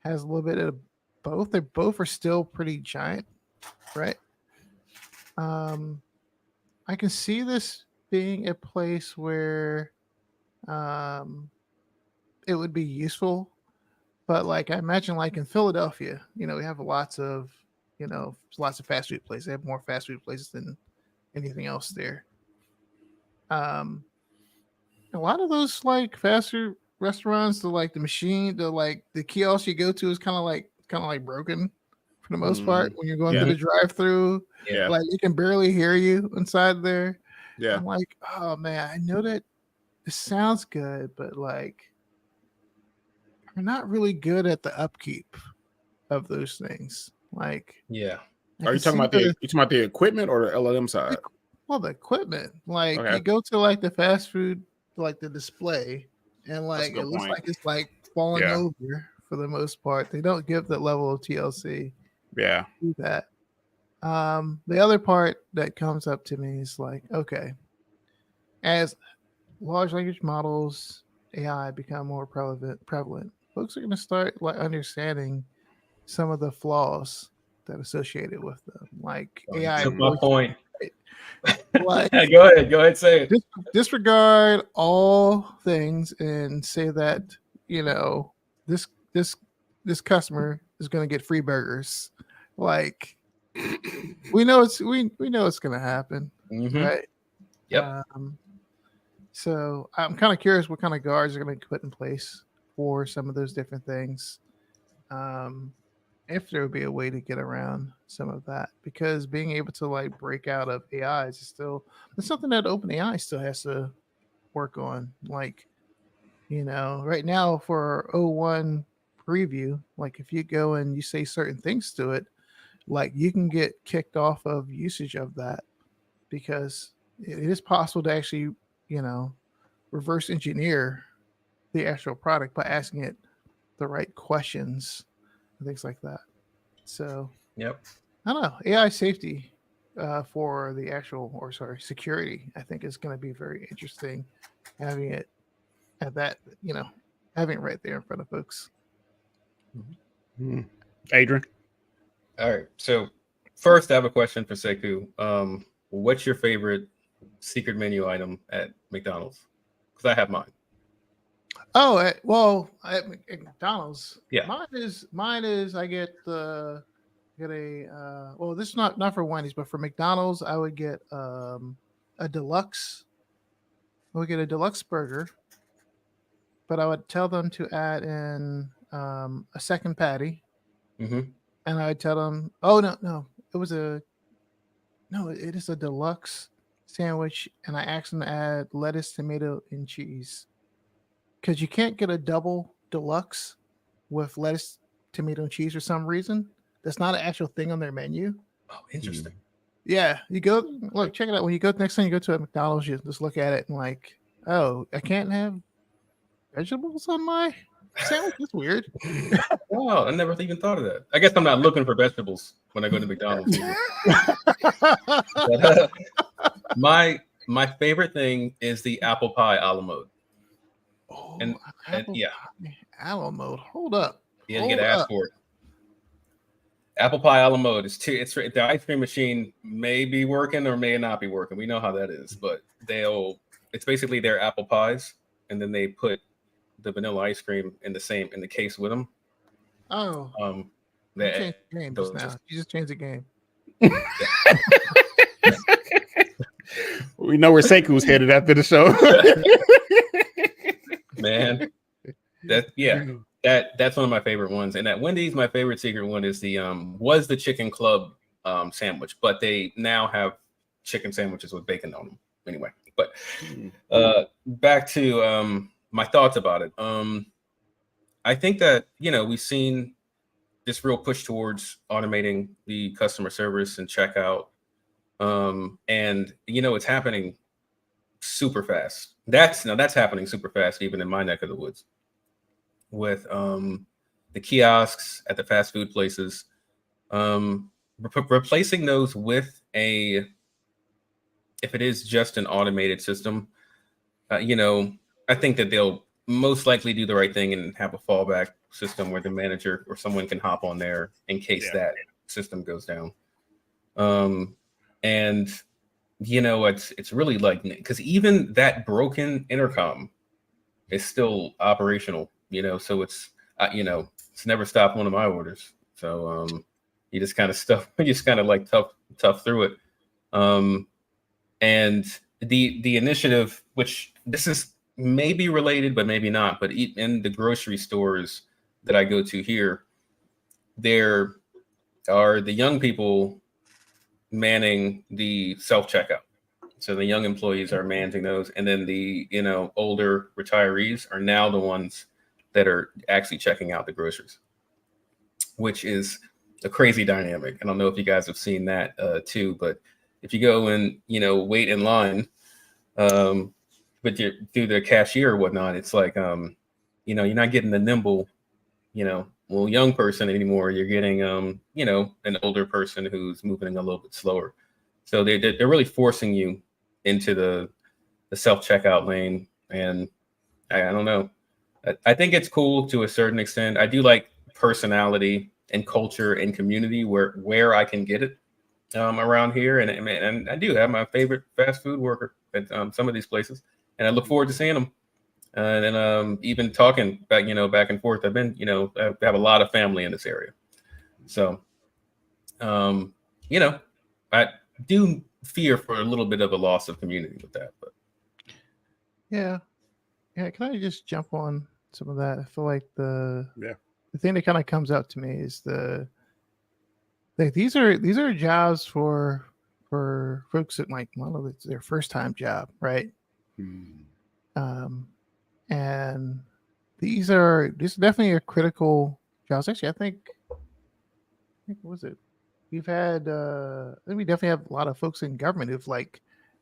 Speaker 2: has a little bit of both. They both are still pretty giant, right? Um, I can see this being a place where um, it would be useful, but like I imagine, like in Philadelphia, we have lots of fast food places. They have more fast food places than anything else there. Um, a lot of those like fast food restaurants, the kiosk you go to is kind of like broken for the most part when you're going
Speaker 1: Yeah.
Speaker 2: through the drive-through.
Speaker 1: Yeah.
Speaker 2: Like you can barely hear you inside there.
Speaker 1: Yeah.
Speaker 2: I'm like, oh man, I know that it sounds good, but like we're not really good at the upkeep of those things. Like,
Speaker 3: Yeah.
Speaker 1: Are you talking about the equipment or the LLM side?
Speaker 2: well, the equipment. Like
Speaker 1: Okay.
Speaker 2: you go to like the fast food, like the display, and like
Speaker 1: good
Speaker 2: it looks
Speaker 1: point.
Speaker 2: like it's like falling
Speaker 1: Yeah.
Speaker 2: over for the most part. They don't give that level of TLC
Speaker 1: Yeah.
Speaker 2: to that. The other part that comes up to me is like, okay, as large language models, AI become more prevalent, folks are going to start like understanding some of the flaws that associated with them, like AI.
Speaker 3: Took my point.
Speaker 2: Like,
Speaker 3: Go ahead, say it.
Speaker 2: disregard all things and say that this this customer is going to get free burgers. Like we know it's going to happen, right?
Speaker 3: Yep.
Speaker 2: So I'm kind of curious what kind of guards are going to be put in place for some of those different things. If there would be a way to get around some of that, because being able to like break out of AI is still it's something that OpenAI still has to work on. Like, right now for O1 preview, like if you go and you say certain things to it, like you can get kicked off of usage of that because it is possible to actually, reverse engineer the actual product by asking it the right questions and things like that. So,
Speaker 3: Yep.
Speaker 2: I don't know. AI safety for the security, I think is going to be very interesting having it at that, having it right there in front of folks.
Speaker 1: Adrian?
Speaker 3: All right. So first, I have a question for Sekou. What's your favorite secret menu item at McDonald's? Because I have mine.
Speaker 2: Oh, at McDonald's,
Speaker 3: Yeah.
Speaker 2: Mine is I get a this is not for Wendy's, but for McDonald's I would get a deluxe. I would get a deluxe burger, but I would tell them to add in a second patty,
Speaker 3: Mm-hmm.
Speaker 2: and I would tell them, it is a deluxe sandwich, and I asked them to add lettuce, tomato, and cheese. Because you can't get a double deluxe with lettuce, tomato, and cheese for some reason. That's not an actual thing on their menu.
Speaker 3: Oh, interesting.
Speaker 2: Yeah, you go look, check it out. When you go next time you go to a McDonald's, you just look at it and like, oh, I can't have vegetables on my sandwich. That's weird.
Speaker 3: Wow, I never even thought of that. I guess I'm not looking for vegetables when I go to McDonald's. But, my favorite thing is the apple pie a la mode.
Speaker 2: Oh,
Speaker 3: And yeah,
Speaker 2: a la mode. Hold up.
Speaker 3: you get asked for it. Apple pie a la mode is the ice cream machine may be working or may not be working. We know how that is, but it's basically their apple pies, and then they put the vanilla ice cream in the case with them.
Speaker 2: Oh, you changed the game just now. You just changed the game.
Speaker 1: We know where Seku's headed after the show.
Speaker 3: Man, that's one of my favorite ones. And at Wendy's, my favorite secret one is the chicken club sandwich, but they now have chicken sandwiches with bacon on them. Anyway, but back to my thoughts about it. I think that we've seen this real push towards automating the customer service and checkout And it's happening super fast. That's happening super fast, even in my neck of the woods, with the kiosks at the fast food places, replacing those with if it is just an automated system, I think that they'll most likely do the right thing and have a fallback system where the manager or someone can hop on there in case that system goes down. And it's really like, because even that broken intercom is still operational, so it's it's never stopped one of my orders. So you just kind of like tough through it. And the initiative, which this is maybe related but maybe not, but in the grocery stores that I go to here, there are the young people manning the self-checkout. So the young employees are managing those, and then the older retirees are now the ones that are actually checking out the groceries, which is a crazy dynamic. I don't know if you guys have seen that too, but if you go and wait in line, but you're through the cashier or whatnot, it's like you're not getting the nimble, young person anymore. You're getting an older person who's moving a little bit slower. So they're really forcing you into the self-checkout lane. And I don't know. I think it's cool to a certain extent. I do like personality and culture and community where I can get it around here. And I do have my favorite fast food worker at some of these places. And I look forward to seeing them. And then even talking back and forth. I have a lot of family in this area. So, I do fear for a little bit of a loss of community with that. But
Speaker 2: yeah. Can I just jump on some of that? I feel like the thing that kind of comes out to me is these are jobs for folks that it's their first time job, right? And this is definitely a critical jobs. Actually, I think what was it? We've had I think we definitely have a lot of folks in government who've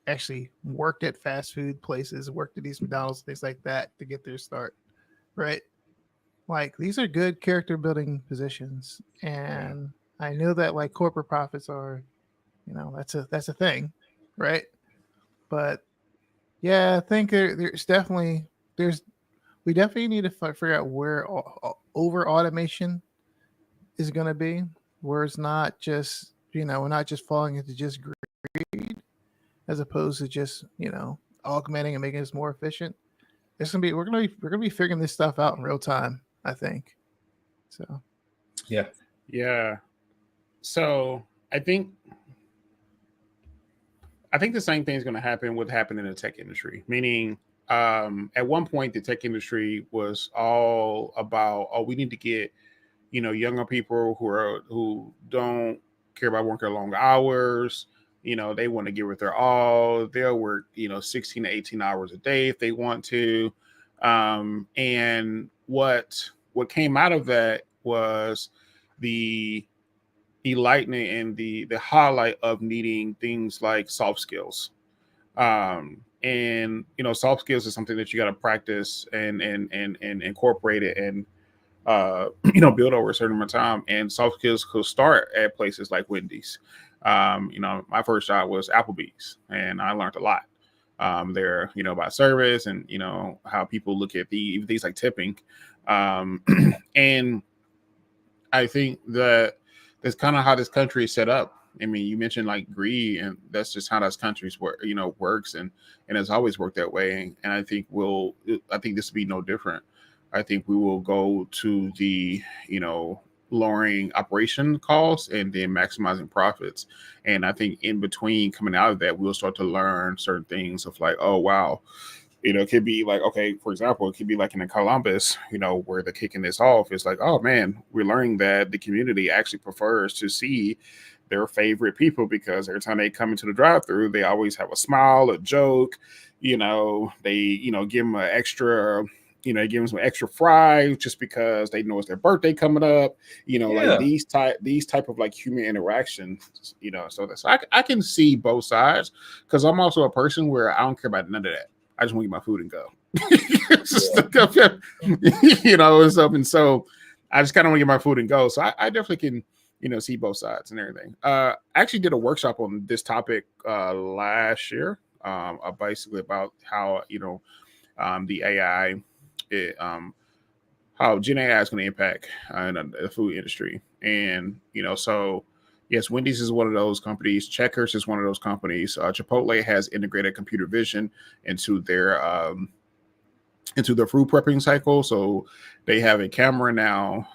Speaker 2: actually worked at fast food places, worked at these McDonald's, things like that to get their start, right? Like these are good character building positions, and I know that corporate profits are, that's a thing, right? But yeah, I think we definitely need to figure out where over automation is going to be, where it's not just we're not just falling into just greed, as opposed to just augmenting and making us more efficient. We're gonna be figuring this stuff out in real time, I think. So
Speaker 1: yeah. So I think the same thing is going to happen in the tech industry. Meaning, at one point, the tech industry was all about, we need to get younger people who don't care about working long hours. They want to give it their all. They'll work 16 to 18 hours a day if they want to. And what came out of that was the enlightening and the highlight of needing things like soft skills. And soft skills is something that you got to practice and incorporate it and build over a certain amount of time. And soft skills could start at places like Wendy's. My first job was Applebee's, and I learned a lot there, about service and how people look at things like tipping. And I think that that's kind of how this country is set up. I mean, you mentioned greed, and that's just how this country's works, and it's always worked that way. And I think this will be no different. I think we will go to the lowering operation costs and then maximizing profits. And I think in between coming out of that, we'll start to learn certain things of oh wow, it could be okay, for example, it could be in Columbus, where they're kicking this off. It's oh man, we're learning that the community actually prefers to see their favorite people, because every time they come into the drive-thru, they always have a smile, a joke, they give them an extra they give them some extra fries just because they know it's their birthday coming up. Like these type of like human interactions. So that's I can see both sides because I'm also a person where I don't care about none of that. I just want to get my food and go. And stuff. And so I just kind of want to get my food and go. So I definitely can, see both sides and everything. I actually did a workshop on this topic last year, basically about how, the AI, how Gen AI is going to impact the food industry. And, so yes, Wendy's is one of those companies. Checkers is one of those companies. Chipotle has integrated computer vision into their food prepping cycle. So they have a camera now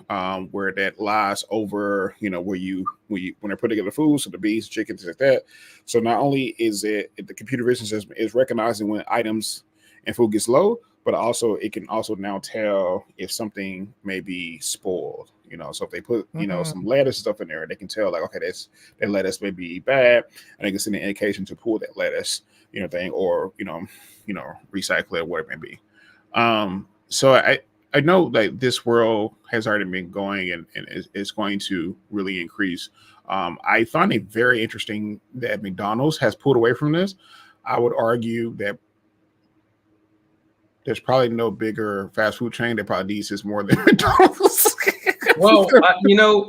Speaker 1: where that lies over, when they're putting together food, so the beans, chickens, like that. So not only is it the computer vision system is recognizing when items and food gets low, but also it can also now tell if something may be spoiled. So if they put some lettuce stuff in there, they can tell like, okay, that lettuce may be bad, and they can send an indication to pull that lettuce, thing, or recycle it, whatever it may be. So I know that this world has already been going and is going to really increase. I find it very interesting that McDonald's has pulled away from this. I would argue that there's probably no bigger fast food chain that probably needs this more than McDonald's.
Speaker 3: Well,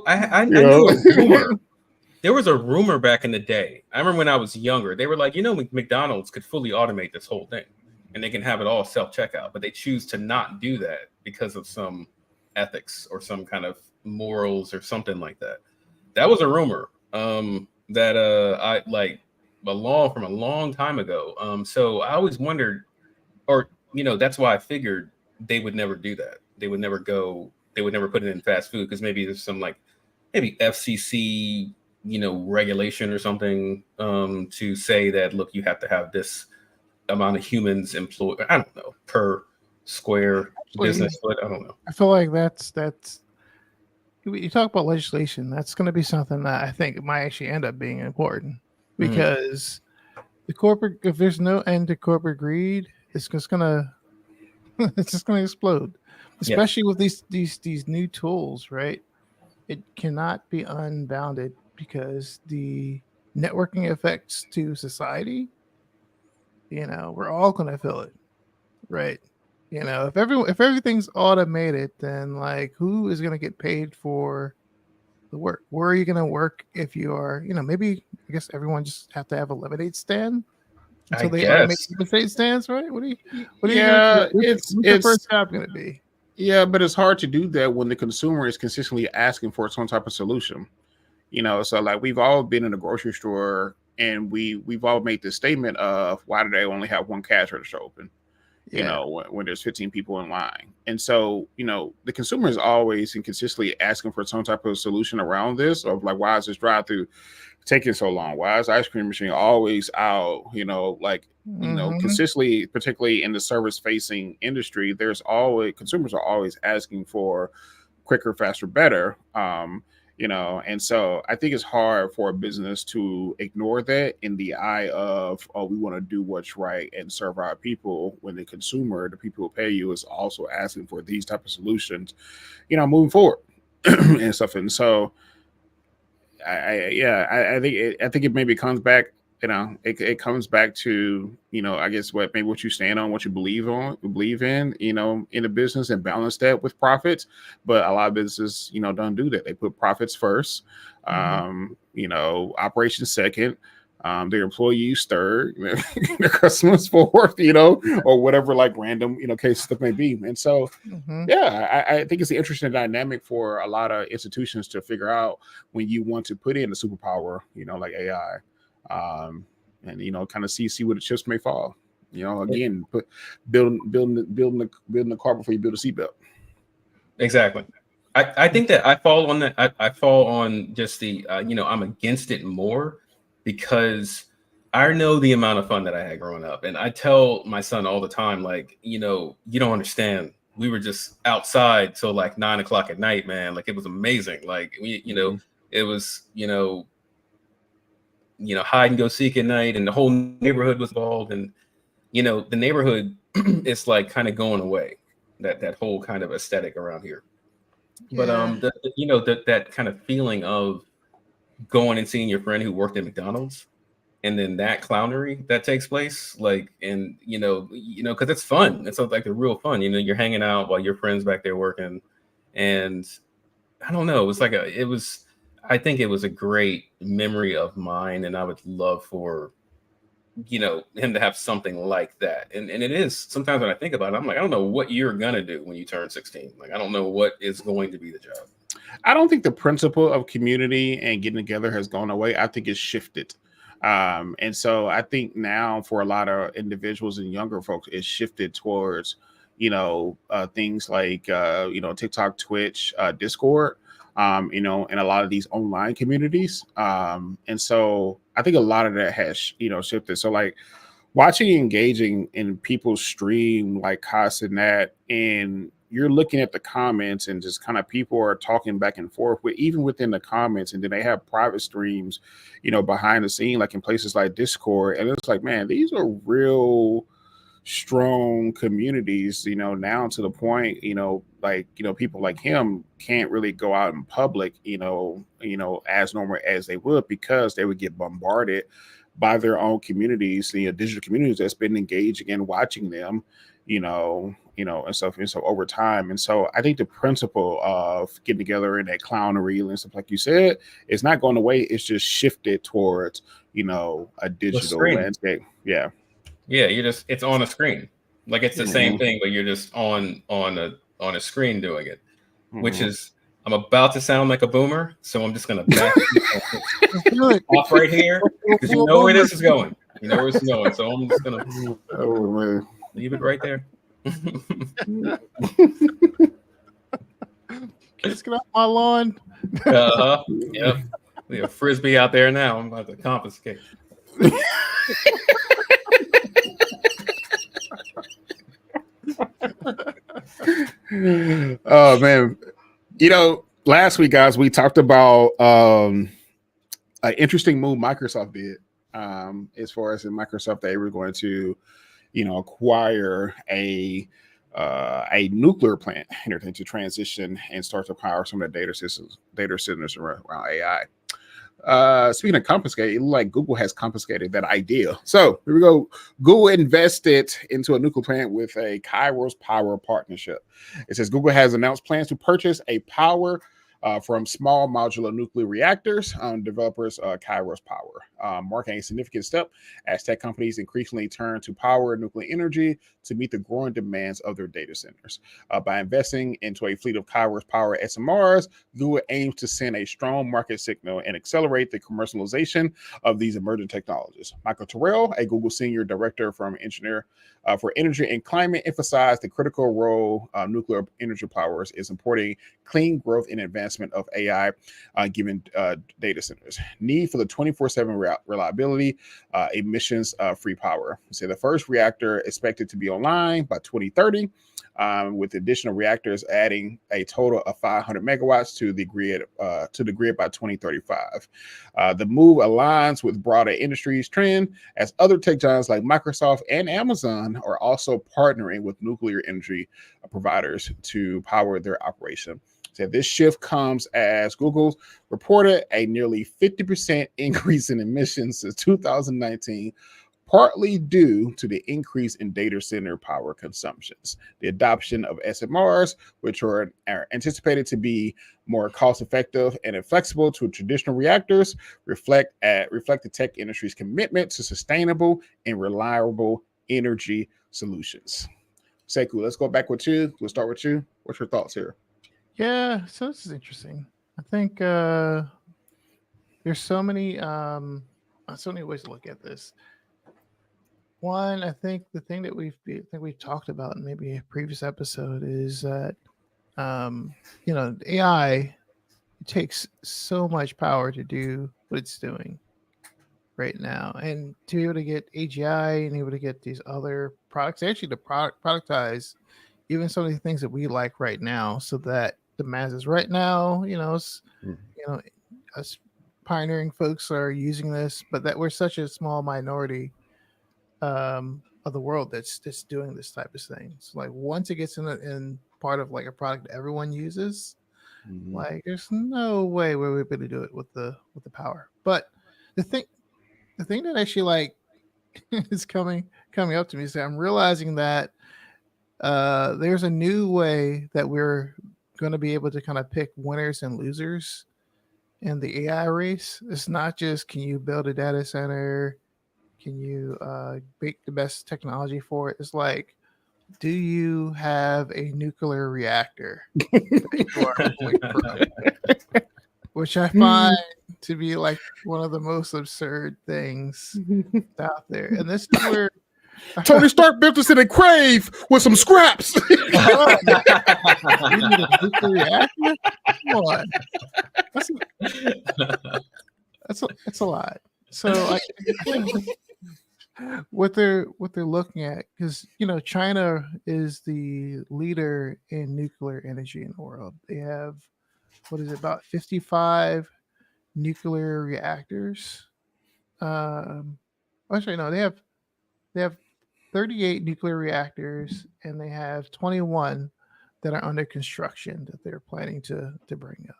Speaker 3: I knew a rumor. There was a rumor back in the day. I remember when I was younger, they were like, McDonald's could fully automate this whole thing and they can have it all self-checkout, but they choose to not do that because of some ethics or some kind of morals or something like that. That was a rumor that I like from a long time ago. So I always wondered, or that's why I figured they would never do that. They would never put it in fast food because maybe there's some maybe FCC regulation or something to say that, look, you have to have this amount of humans employed, I don't know, per square business foot. I don't know.
Speaker 2: I feel like that's you talk about legislation, that's going to be something that I think might actually end up being important because if there's no end to corporate greed, it's just gonna explode, especially with these new tools, right? It cannot be unbounded because the networking effects to society, we're all gonna feel it, right? If everything's automated, then like who is gonna get paid for the work? Where are you gonna work if you are, maybe I guess everyone just have to have a lemonade stand until they automate lemonade stands, right? What are you gonna do? What's your first job gonna be?
Speaker 1: Yeah, but it's hard to do that when the consumer is consistently asking for some type of solution. So like we've all been in a grocery store and we've all made this statement of why do they only have one cash register open? When there's 15 people in line. And so, the consumer is always and consistently asking for some type of solution around this of like, why is this drive-through taking so long? Why is the ice cream machine always out? Consistently, particularly in the service facing industry, consumers are always asking for quicker, faster, better. And so I think it's hard for a business to ignore that in the eye of, we want to do what's right and serve our people when the consumer, the people who pay you, is also asking for these type of solutions, moving forward and stuff. And so I think it maybe comes back, it comes back to, I guess what you stand on, what you believe in, in a business and balance that with profits. But a lot of businesses, don't do that. They put profits first, operations second, their employees third, their customers fourth, or whatever, like random, case stuff may be. And so, I think it's an interesting dynamic for a lot of institutions to figure out when you want to put in a superpower, like AI. And kind of see where the chips may fall. Again, building the car before you build a seatbelt.
Speaker 3: Exactly. I think that I fall on that. I fall on just the I'm against it more because I know the amount of fun that I had growing up, and I tell my son all the time, like, you don't understand. We were just outside till like 9 o'clock at night, man. Like it was amazing. Like it was hide and go seek at night, and the whole neighborhood was involved, and the neighborhood is like kind of going away. that whole kind of aesthetic around here.
Speaker 2: Yeah.
Speaker 3: But that kind of feeling of going and seeing your friend who worked at McDonald's, and then that clownery that takes place, like, and because it's fun. It's like the real fun. You're hanging out while your friend's back there working, and I don't know. I think it was a great memory of mine, and I would love for him to have something like that. And it is, sometimes when I think about it, I'm like, I don't know what you're gonna do when you turn 16. Like, I don't know what is going to be the job.
Speaker 1: I don't think the principle of community and getting together has gone away. I think it's shifted. And so I think now for a lot of individuals and younger folks, it's shifted towards, things like, TikTok, Twitch, Discord, and a lot of these online communities. And so I think a lot of that has, shifted. So like watching, engaging in people's stream, like Cas and that, and you're looking at the comments and just kind of people are talking back and forth even within the comments. And then they have private streams, behind the scene, like in places like Discord. And it's like, man, these are real strong communities, now to the point, people like him can't really go out in public, as normal as they would, because they would get bombarded by their own communities, digital communities that's been engaging and watching them, and stuff. And so over time. And so I think the principle of getting together in that clownery and stuff, like you said, it's not going away. It's just shifted towards, a digital landscape. Yeah.
Speaker 3: Yeah. It's on a screen. Like, it's the same thing, but you're just on a screen doing it, which is, I'm about to sound like a boomer. So I'm just going to back off right here, because you know where this is going. So I'm just going to leave it right there.
Speaker 2: Just get off my lawn.
Speaker 3: Yep. We have frisbee out there now. I'm about to confiscate.
Speaker 1: Oh man, last week, guys, we talked about an interesting move Microsoft did, as far as in Microsoft, they were going to acquire a nuclear plant in order to transition and start to power some of the data centers around AI. Speaking of confiscate, it looked like Google has confiscated that idea. So here we go. Google invested into a nuclear plant with a Kairos Power partnership. It says Google has announced plans to purchase a power from small modular nuclear reactors, developers Kairos Power, marking a significant step as tech companies increasingly turn to power nuclear energy to meet the growing demands of their data centers. By investing into a fleet of Kairos Power SMRs, Google aims to send a strong market signal and accelerate the commercialization of these emerging technologies. Michael Terrell, a Google senior director for energy and climate, emphasized the critical role nuclear energy powers is supporting clean growth and advancement of AI given data centers. Need for the 24/7 reliability, emissions-free power. So the first reactor expected to be online by 2030, with additional reactors adding a total of 500 megawatts to the grid by 2035. The move aligns with broader industry's trend, as other tech giants like Microsoft and Amazon are also partnering with nuclear energy providers to power their operation. So this shift comes as Google reported a nearly 50% increase in emissions since 2019, partly due to the increase in data center power consumptions. The adoption of SMRs, which are anticipated to be more cost-effective and flexible to traditional reactors, reflect the tech industry's commitment to sustainable and reliable energy solutions. Sekou, let's go back with you. We'll start with you. What's your thoughts here?
Speaker 2: Yeah, so this is interesting. I think there's so many ways to look at this. One, I think the thing that we've talked about in maybe a previous episode is that AI takes so much power to do what it's doing right now, and to be able to get AGI and able to get these other products, actually to productize even some of the things that we like right now, so that the masses right now, us pioneering folks are using this, but that we're such a small minority. of the world that's doing this type of thing. So like once it gets in part of like a product that everyone uses, like there's no way we're able to do it with the power. But the thing that actually like is coming up to me is that I'm realizing that there's a new way that we're going to be able to kind of pick winners and losers in the AI race. It's not just can you build a data center, can you make the best technology for it. It's like, do you have a nuclear reactor that you are pulling from? Which I find to be like one of the most absurd things out there. And this is where
Speaker 1: Tony Stark built us in a crave with some scraps.
Speaker 2: you need a nuclear reactor? Come on. That's a lot. So what they're looking at, because China is the leader in nuclear energy in the world. They have about 55 nuclear reactors. Actually, no, they have 38 nuclear reactors, and they have 21 that are under construction that they're planning to bring up.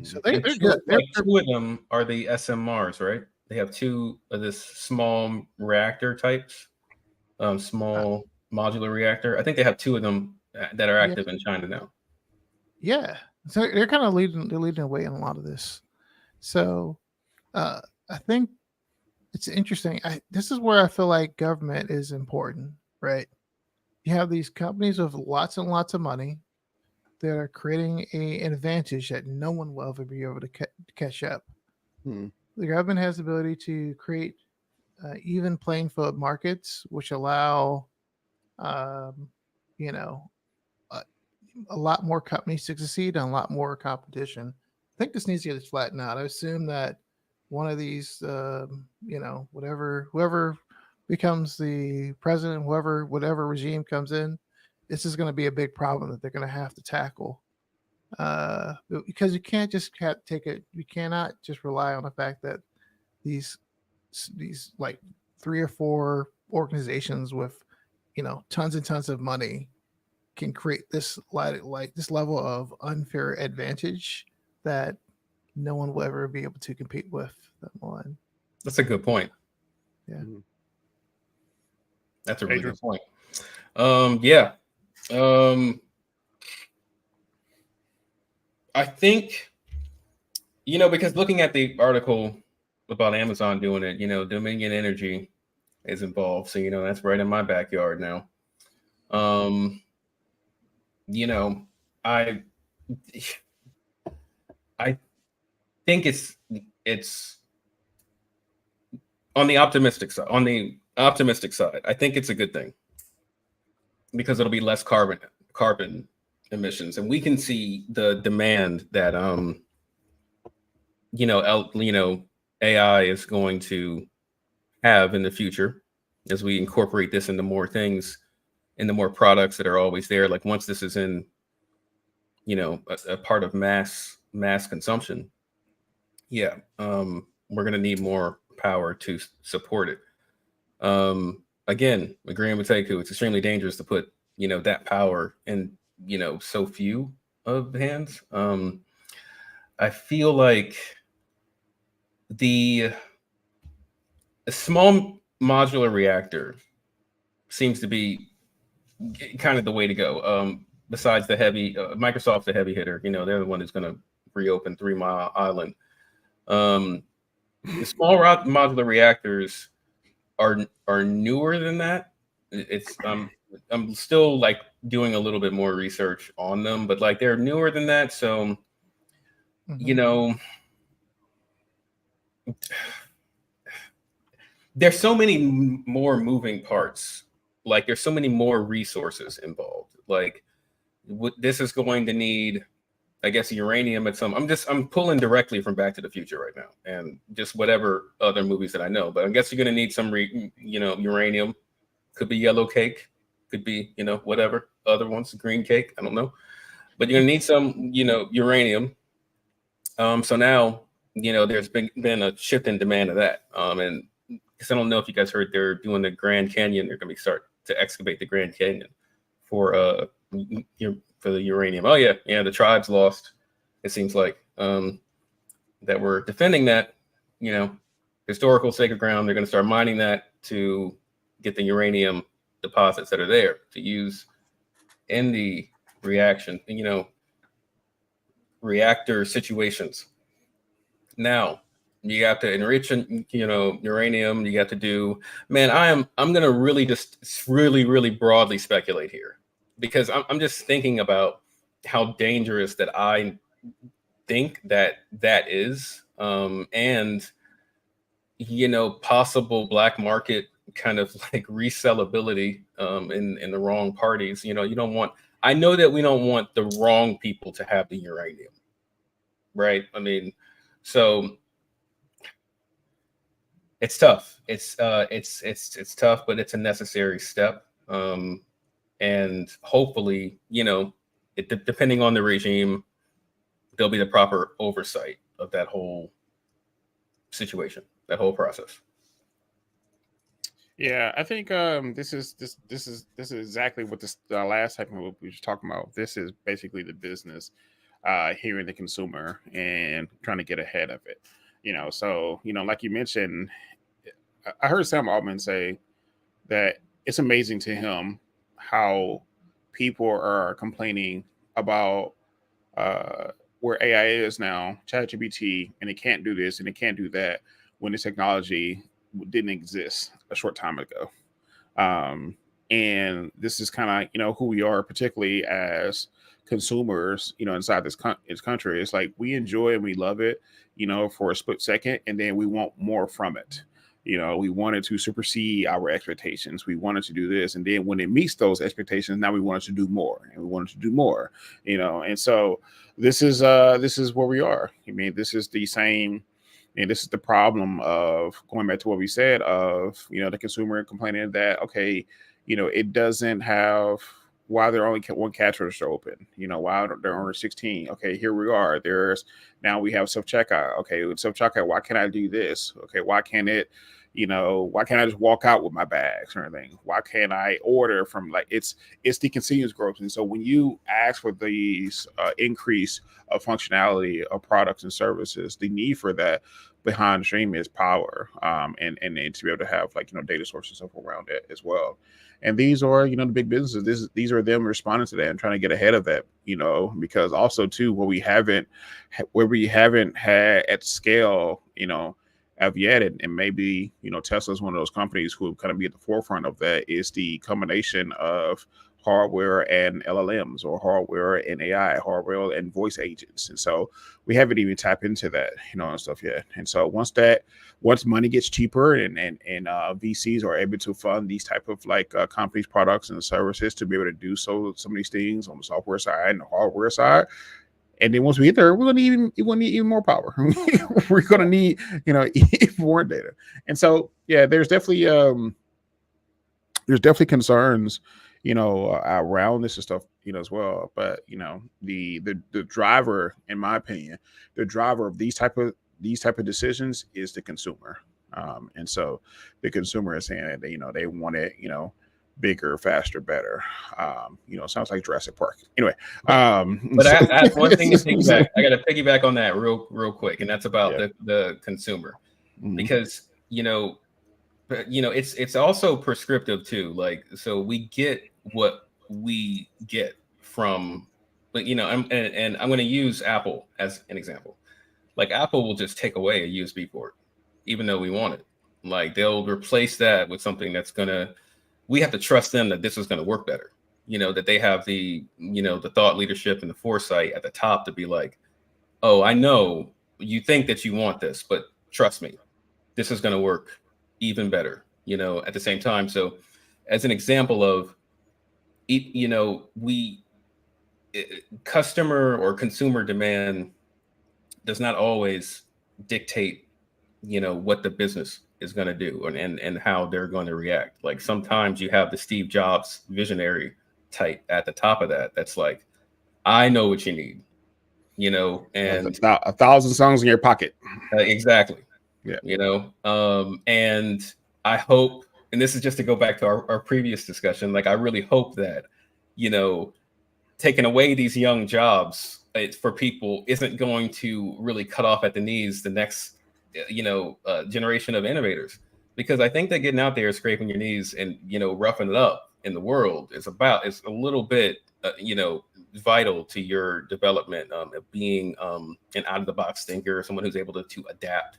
Speaker 2: So they're good.
Speaker 3: Two of them are the SMRs, right? They have two of this small reactor types, small modular reactor. I think they have two of them that are active in China now.
Speaker 2: Yeah, so they're kind of leading the way in a lot of this. So I think it's interesting. This is where I feel like government is important, right? You have these companies with lots and lots of money that are creating an advantage that no one will ever be able to catch up. The government has the ability to create even playing field markets, which allow, a lot more companies to succeed and a lot more competition. I think this needs to get flattened out. I assume that one of these, whoever becomes the president, whatever regime comes in, this is going to be a big problem that they're going to have to tackle. Because you can't just you cannot just rely on the fact that these like 3 or 4 organizations with tons and tons of money can create this this level of unfair advantage that no one will ever be able to compete with them on.
Speaker 3: That's a good point.
Speaker 2: Yeah.
Speaker 3: That's a really good point. I think, because looking at the article about Amazon doing it, Dominion Energy is involved. So, that's right in my backyard now. I think it's on the optimistic side. On the optimistic side, I think it's a good thing because it'll be less carbon emissions, and we can see the demand that AI is going to have in the future as we incorporate this into more things, into more products that are always there. Like once this is in, a part of mass consumption, we're going to need more power to support it. Again, agreeing with Teiku, it's extremely dangerous to put, that power in, so few of hands. I feel like the small modular reactor seems to be kind of the way to go. Besides the heavy, Microsoft's the heavy hitter. They're the one who's going to reopen 3 Mile Island. The small modular reactors are newer than that. It's I'm still like doing a little bit more research on them, but like they're newer than that. So, there's so many more moving parts. Like there's so many more resources involved. Like this is going to need, I guess, uranium at some. I'm pulling directly from Back to the Future right now, and just whatever other movies that I know. But I guess you're going to need some, uranium. Could be yellow cake. Could be, whatever other ones, green cake. I don't know. But you're going to need some, uranium. So now, there's been a shift in demand of that. And because I don't know if you guys heard they're doing the Grand Canyon. They're going to start to excavate the Grand Canyon for the uranium. Oh yeah, the tribes lost. It seems like that we're defending that, historical sacred ground. They're going to start mining that to get the uranium deposits that are there to use in the reactor situations. Now you have to enrich, uranium. You have to do, man. I'm going to really just really broadly speculate here, because I'm just thinking about how dangerous that I think that is, and possible black market kind of like resellability in the wrong parties. You don't want. I know that we don't want the wrong people to have the uranium, right? I mean, so it's tough. It's tough, but it's a necessary step. And hopefully, depending on the regime, there'll be the proper oversight of that whole situation, that whole process.
Speaker 1: Yeah, I think this is exactly what this last segment we were talking about. This is basically the business, hearing the consumer and trying to get ahead of it. So like you mentioned, I heard Sam Altman say that it's amazing to him how people are complaining about where AI is now, ChatGPT, and it can't do this and it can't do that, when this technology didn't exist a short time ago. And this is kind of, who we are, particularly as consumers, inside this country. It's like we enjoy and we love it, for a split second, and then we want more from it. We wanted to supersede our expectations. We wanted to do this. And then when it meets those expectations, now we wanted to do more, and we wanted to do more, and so this is where we are. I mean, this is the same, and this is the problem of going back to what we said of, the consumer complaining that, okay, it doesn't have, why there only one cash register open, why there are only 16. Okay, here we are. Now we have self-checkout. Okay, with self-checkout, why can't I do this? Okay, why can't it, why can't I just walk out with my bags or anything? Why can't I order from, like, it's the continuous growth. And so when you ask for these increase of functionality of products and services, the need for that behind the stream is power, and to be able to have, like, data sources stuff around it as well. And these are, the big businesses. These are them responding to that and trying to get ahead of that, because also too, where we haven't had at scale, of yet, and maybe, Tesla is one of those companies who kind of be at the forefront of that, is the combination of hardware and LLMs, or hardware and AI, hardware and voice agents. And so we haven't even tapped into that, and stuff yet. And so once money gets cheaper and VCs are able to fund these type of companies, products and services to be able to do some of these things on the software side and the hardware side. And then once we get there, we're going to need even more power. We're going to need, even more data. And so, yeah, there's definitely concerns, around this and stuff, as well. But, the driver, in my opinion, the driver of these type of decisions is the consumer. And so the consumer is saying that they want it, bigger, faster, better. Sounds like Jurassic Park. Anyway,
Speaker 3: but I one thing to piggyback. I got to piggyback on that real quick, and that's about the consumer, because it's also prescriptive too. Like, so we get what we get from, but I'm going to use Apple as an example. Like, Apple will just take away a USB port, even though we want it. Like, they'll replace that with something that's we have to trust them that this is going to work better. That they have the thought leadership and the foresight at the top to be like, oh, I know you think that you want this, but trust me, this is going to work even better, at the same time. So as an example of, customer or consumer demand does not always dictate, what the business is going to do and how they're going to react. Like, sometimes you have the Steve Jobs visionary type at the top of that. That's like, I know what you need, and
Speaker 1: 1,000 songs in your pocket.
Speaker 3: Exactly.
Speaker 1: Yeah.
Speaker 3: And I hope, and this is just to go back to our previous discussion, like I really hope that, taking away these young jobs for people isn't going to really cut off at the knees the next, generation of innovators. Because I think that getting out there, scraping your knees and, roughing it up in the world is a little bit, vital to your development of being an out of the box thinker, someone who's able to adapt,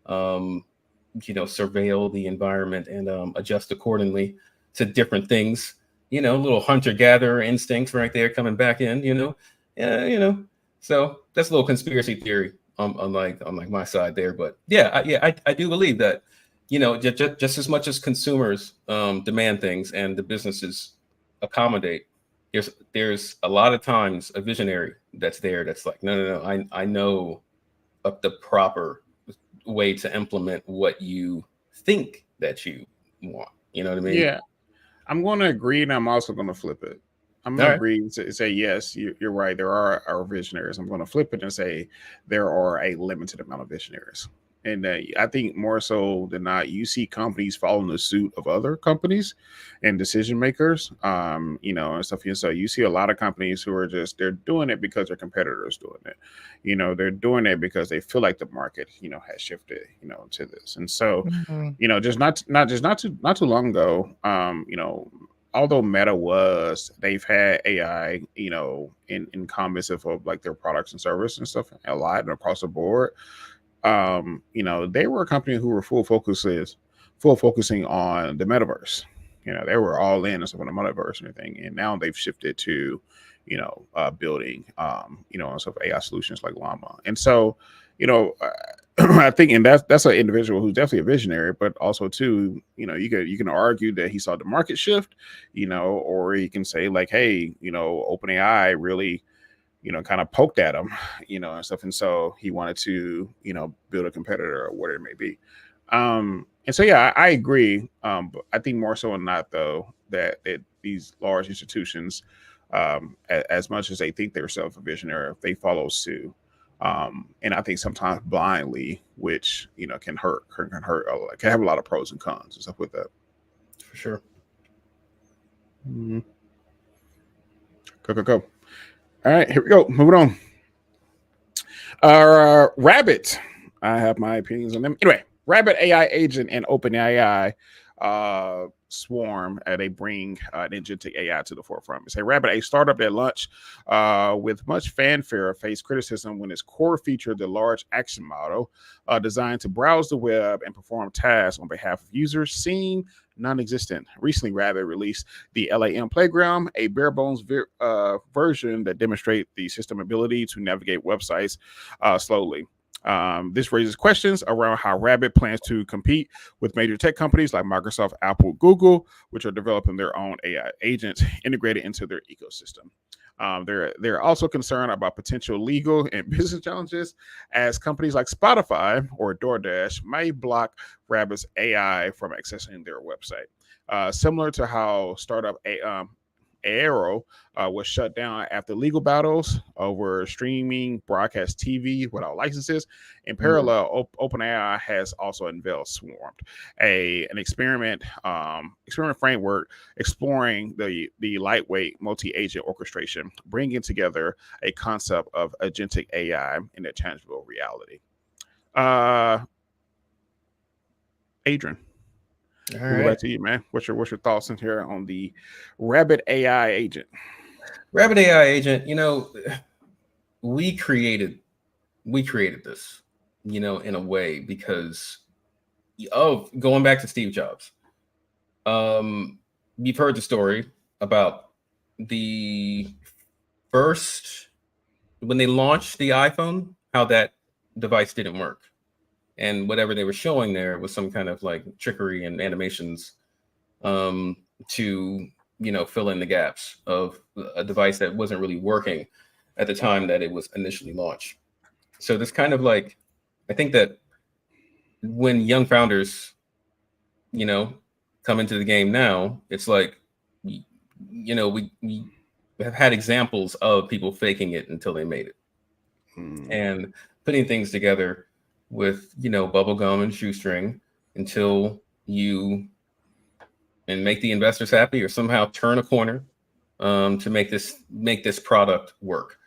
Speaker 3: surveil the environment and adjust accordingly to different things. Little hunter gatherer instincts right there coming back in. So that's a little conspiracy theory on my side there. But I do believe that just as much as consumers demand things and the businesses accommodate, there's a lot of times a visionary that's there that's like, no, I know of the proper way to implement what you think that you want. You know what I mean?
Speaker 1: Yeah, I'm going to agree, and I'm also going to flip it. I'm going to agree and say yes, you're right. There are our visionaries. I'm going to flip it and say there are a limited amount of visionaries. And I think more so than not, you see companies following the suit of other companies and decision makers, and stuff. And so you see a lot of companies who are they're doing it because their competitors doing it. They're doing it because they feel like the market, has shifted, to this. And so, just not too long ago, although Meta they've had AI, in comments of like their products and service and stuff a lot and across the board. They were a company who were full focusing on the metaverse. They were all in and stuff on the metaverse and everything. And now they've shifted to, building, and stuff AI solutions like Llama. And so, I think, and that's an individual who's definitely a visionary, but also too, you can argue that he saw the market shift, or he can say like, hey, OpenAI really, kind of poked at him, and stuff. And so he wanted to, build a competitor or whatever it may be. And so, yeah, I agree. But I think more so than not, though, that these large institutions, as much as they think they're self-visionary, they follow suit. And I think sometimes blindly, which, can hurt, can have a lot of pros and cons and stuff with that.
Speaker 3: For sure.
Speaker 1: Mm-hmm. Go. All right, here we go. Moving on. Rabbit. I have my opinions on them. Anyway, Rabbit AI agent and OpenAI swarm. They bring an agentic AI to the forefront. It's a Rabbit, a startup that launched with much fanfare, faced criticism when its core featured the large action model designed to browse the web and perform tasks on behalf of users, seemed non-existent. Recently, Rabbit released the LAM Playground, a bare bones version that demonstrates the system ability to navigate websites slowly. This raises questions around how Rabbit plans to compete with major tech companies like Microsoft, Apple, Google, which are developing their own AI agents integrated into their ecosystem. They're also concerned about potential legal and business challenges as companies like Spotify or DoorDash may block Rabbit's AI from accessing their website. Similar to how startup Aero was shut down after legal battles over streaming broadcast TV without licenses. In parallel, OpenAI has also unveiled Swarmed, an experiment framework exploring the lightweight multi-agent orchestration, bringing together a concept of agentic AI in a tangible reality. Adrian. All right. Back to you, man. What's your thoughts in here on the Rabbit AI agent?
Speaker 3: Rabbit AI agent, we created this, in a way because going back to Steve Jobs. You've heard the story about the first when they launched the iPhone, how that device didn't work. And whatever they were showing there was some kind of like trickery and animations to, fill in the gaps of a device that wasn't really working at the time that it was initially launched. So this kind of like, I think that when young founders, come into the game now, it's like, we have had examples of people faking it until they made it. And putting things together with bubblegum and shoestring until you and make the investors happy, or somehow turn a corner to make this product work.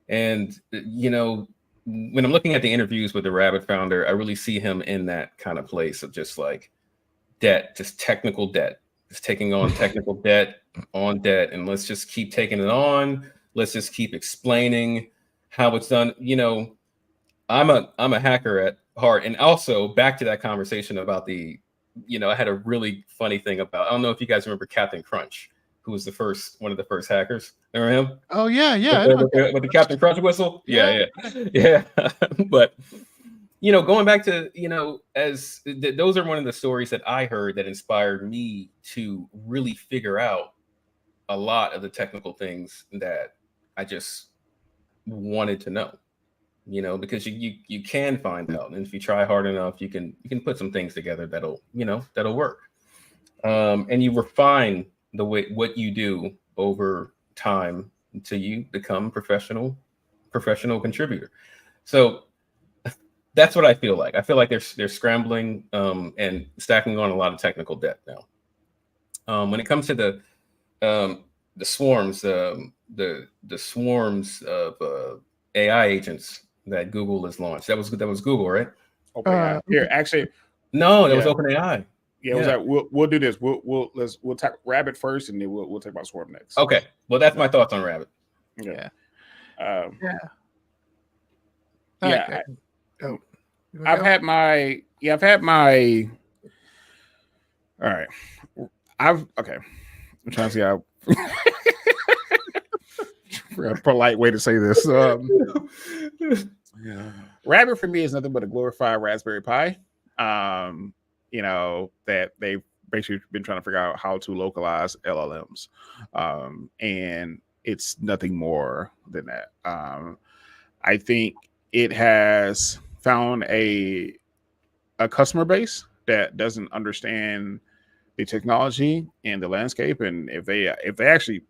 Speaker 3: And when I'm looking at the interviews with the Rabbit founder, I really see him in that kind of place of just like debt, just technical debt, just taking on technical debt on debt, and let's just keep taking it on. Let's just keep explaining how it's done. I'm a hacker at heart, and also back to that conversation about I had a really funny thing about. I don't know if you guys remember Captain Crunch, who was one of the first hackers. Remember him?
Speaker 2: Oh yeah.
Speaker 3: With the Captain Crunch whistle. Yeah. But going back to those are one of the stories that I heard that inspired me to really figure out a lot of the technical things that I just wanted to know. Because you can find out, and if you try hard enough, you can put some things together that'll work. And you refine what you do over time until you become professional contributor. So that's what I feel like. I feel like they're scrambling and stacking on a lot of technical debt now. When it comes to the swarms, the swarms of AI agents that Google has launched. That was Google, right?
Speaker 1: OpenAI. Here, actually,
Speaker 3: no, that was OpenAI.
Speaker 1: Yeah, it was like we'll do this. We'll talk Rabbit first, and then we'll talk about Swarm next.
Speaker 3: Okay, well that's my thoughts on Rabbit.
Speaker 1: Yeah. I've had my. All right. I'm trying to see how. A polite way to say this. Rabbit for me is nothing but a glorified Raspberry Pi. That they've basically been trying to figure out how to localize LLMs. And it's nothing more than that. I think it has found a customer base that doesn't understand the technology and the landscape. And if they actually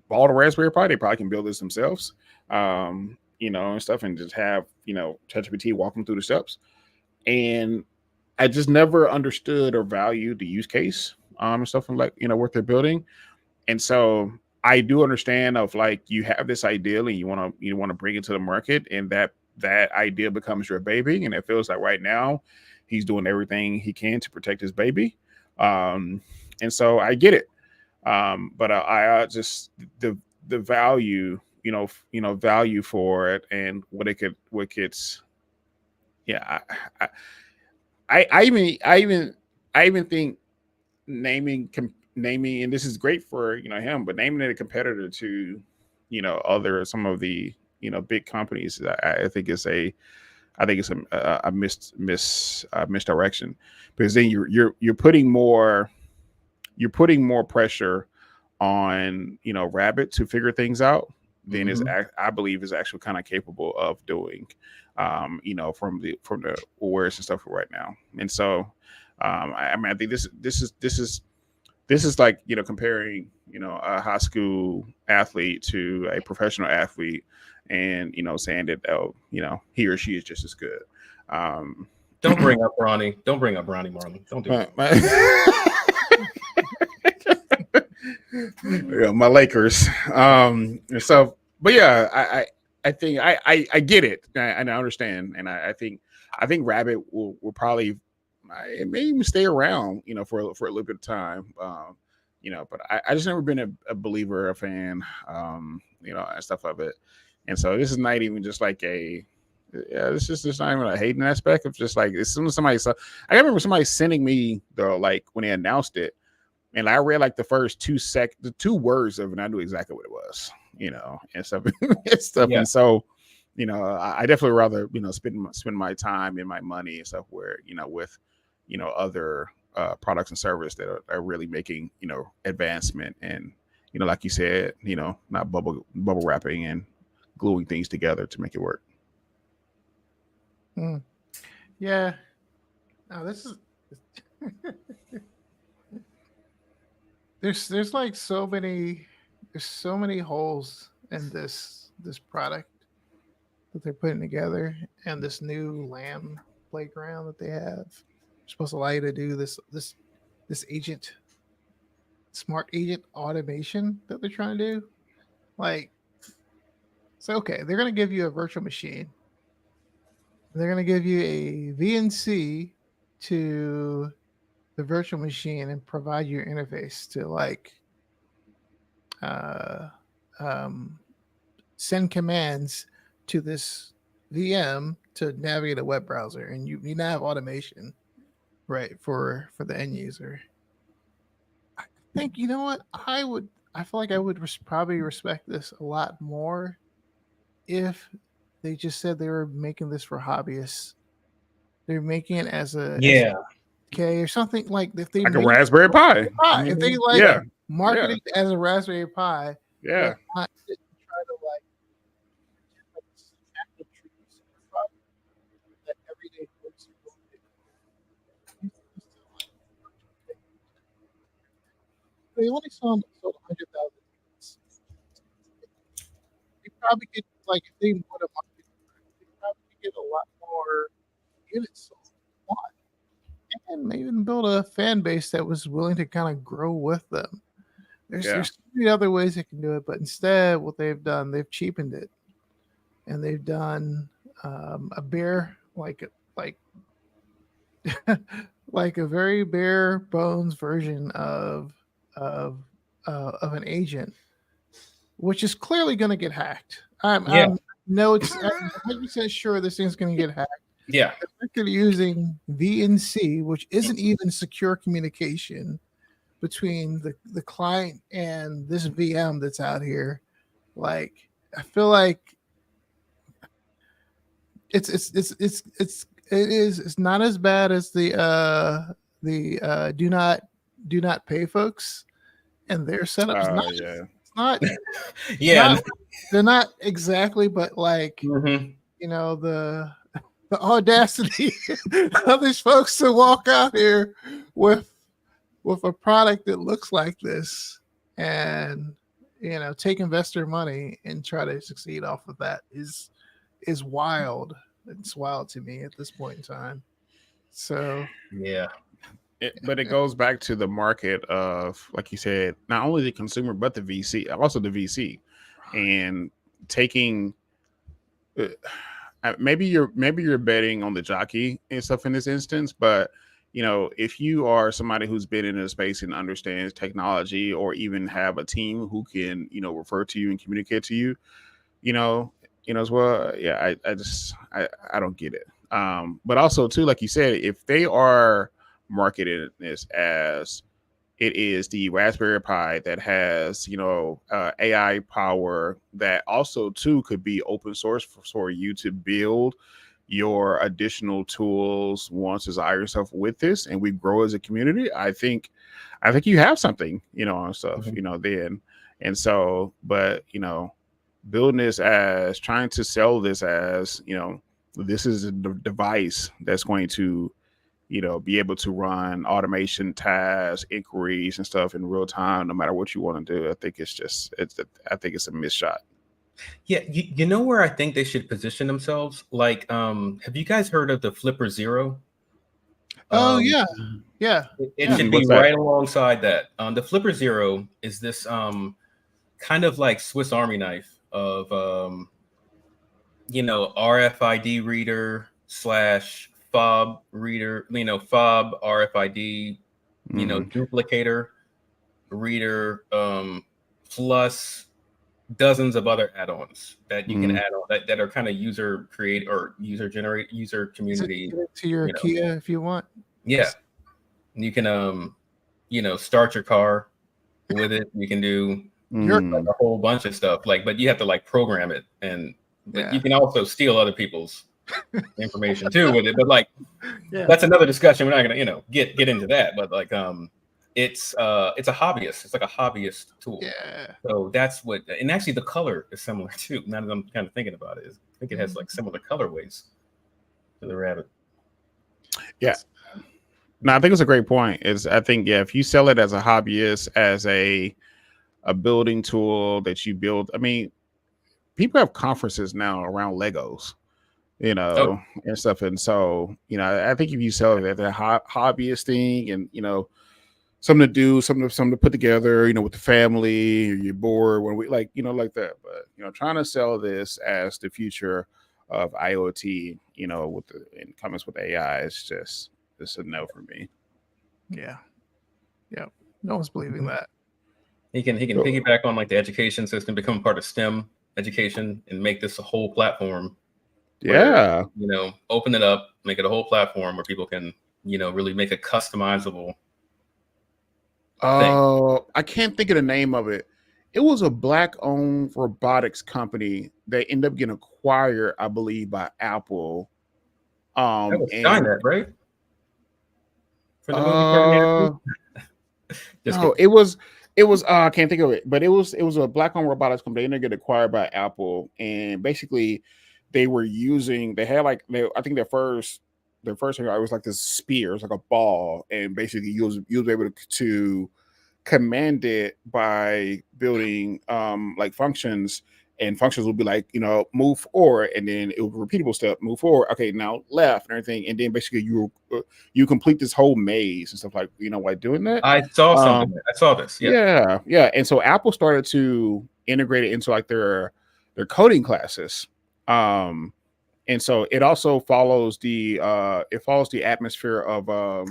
Speaker 1: bought a Raspberry Pi, they probably can build this themselves, and stuff, and just have, ChatGPT walk them through the steps. And I just never understood or valued the use case, and stuff like, what they're building. And so I do understand of like, you have this ideal and you want to bring it to the market, and that idea becomes your baby. And it feels like right now he's doing everything he can to protect his baby. And so I get it. But I just the value, value for it and what it's. Yeah, I even think naming, and this is great for him, but naming it a competitor to some of the big companies, I think it's a misdirection, because then you're putting more pressure on Rabbit to figure things out than I believe is actually kind of capable of doing, from the awareness and stuff right now. And so I think this is like comparing a high school athlete to a professional athlete, and saying that he or she is just as good.
Speaker 3: Don't bring up Bronny. Don't bring up Bronny Marlin. Don't do that.
Speaker 1: My Lakers. So, but yeah, I think I get it, and I understand, and I think Rabbit will probably, it may even stay around, for a little bit of time, but I just never been a believer, a fan, and stuff of it. And so this is not even just like this is just not even a hating aspect of just like, as soon as somebody saw, I remember somebody sending me like when they announced it, and I read like the first the 2 words of it, and I knew exactly what it was, and stuff. Yeah. And so, I definitely rather, spend my time and my money and stuff where, with, other products and services that are really making, advancement, and, like you said, not bubble wrapping and gluing things together to make it work.
Speaker 2: Yeah. No, this is there's like so many holes in this product that they're putting together, and this new lamb playground that they have. They're supposed to allow you to do this this smart agent automation that they're trying to do. Like, so okay, they're gonna give you a virtual machine. They're gonna give you a VNC to the virtual machine and provide your interface to like uh, um, send commands to this VM to navigate a web browser, and you now have automation, right, for the end user. I think, you know what, I feel like I would probably respect this a lot more if they just said they were making this for hobbyists. They're making it as a okay or something, like if they
Speaker 1: like a
Speaker 2: made
Speaker 1: Raspberry Pi.
Speaker 2: if they like
Speaker 1: Yeah.
Speaker 2: market it as a Raspberry Pi,
Speaker 1: Yeah.
Speaker 2: not try to like active trees that everyday folks are going to. They only sold 100,000 units. They probably could, like, if they would have marketed, they probably could get a lot more units sold. And maybe even build a fan base that was willing to kind of grow with them. There's so many other ways they can do it, but instead, what they've done, they've cheapened it, and they've done a bare like like a very bare bones version of an agent, which is clearly going to get hacked. I'm 100% sure this thing's going to get hacked.
Speaker 3: Yeah,
Speaker 2: they're using VNC, which isn't even secure communication between the client and this VM that's out here. Like, I feel like it's not as bad as the do not pay folks and their setups. It's not they're not exactly, but like you know, the audacity of these folks to walk out here with a product that looks like this and, you know, take investor money and try to succeed off of that is wild. It's wild to me at this point in time. So
Speaker 1: but it goes back to the market of, like you said, not only the consumer but the VC, also the VC, and taking. Maybe you're betting on the jockey and stuff in this instance, but you know, if you are somebody who's been in a space and understands technology, or even have a team who can, you know, refer to you and communicate to you, you know as well. Yeah, I don't get it. But also too, like you said, if they are marketing this as it is the Raspberry Pi that has, you know, AI power that also too could be open source for you to build your additional tools once desire yourself with this, and we grow as a community. I think you have something, you know, and stuff, you know, then. And so, but you know, building this as trying to sell this as, you know, this is a device that's going to, you know, be able to run automation tasks, inquiries, and stuff in real time, no matter what you want to do. I think I think it's a missed shot.
Speaker 3: Yeah, you know where I think they should position themselves? Like, have you guys heard of the Flipper Zero?
Speaker 2: yeah.
Speaker 3: It should be right alongside that. The Flipper Zero is this kind of like Swiss Army knife of you know, RFID reader / fob reader, you know, fob RFID, you know, duplicator reader, plus dozens of other add-ons that you can add on that are kind of user create or user generate, user community
Speaker 2: to your Kia if you want.
Speaker 3: Yeah, you can you know, start your car with it. You can do like a whole bunch of stuff, like, but you have to like program it, and but you can also steal other people's information too with it. But like, that's another discussion. We're not gonna, you know, get into that. But like, it's a hobbyist. It's like a hobbyist tool.
Speaker 2: Yeah.
Speaker 3: So that's what, and actually the color is similar too. Now that I'm kind of thinking about it, I think it has like similar colorways to the Rabbit.
Speaker 1: Yeah. No, I think it's a great point. I think if you sell it as a hobbyist, as a building tool that you build, I mean, people have conferences now around Legos, you know, and stuff. And so, you know, I think if you sell it as a hobbyist thing, and, you know, something to do, something to put together, with the family, or you're bored when we like that. But trying to sell this as the future of IoT, with the comments with AI is just a no for me.
Speaker 2: Yeah. No one's believing that.
Speaker 3: He can piggyback on like the education system, become part of STEM education, and make this a whole platform.
Speaker 1: Yeah.
Speaker 3: Where, open it up, make it a whole platform where people can, really make a customizable.
Speaker 1: I can't think of the name of it. It was a Black-owned robotics company that ended up getting acquired, I believe, by Apple.
Speaker 3: That was Skynet, right? For the movie
Speaker 1: no, it was. I can't think of it, but it was a Black-owned robotics company. They ended up getting acquired by Apple, and basically, they had I think their first it was like this spear, it was like a ball, and basically you was able to command it by building like functions, and functions would be like move forward, and then it would repeatable step, move forward, okay, now left, and everything, and then basically you complete this whole maze and stuff like by doing that.
Speaker 3: I saw something. I saw this.
Speaker 1: Yeah. And so Apple started to integrate it into like their coding classes. And so it also follows the atmosphere of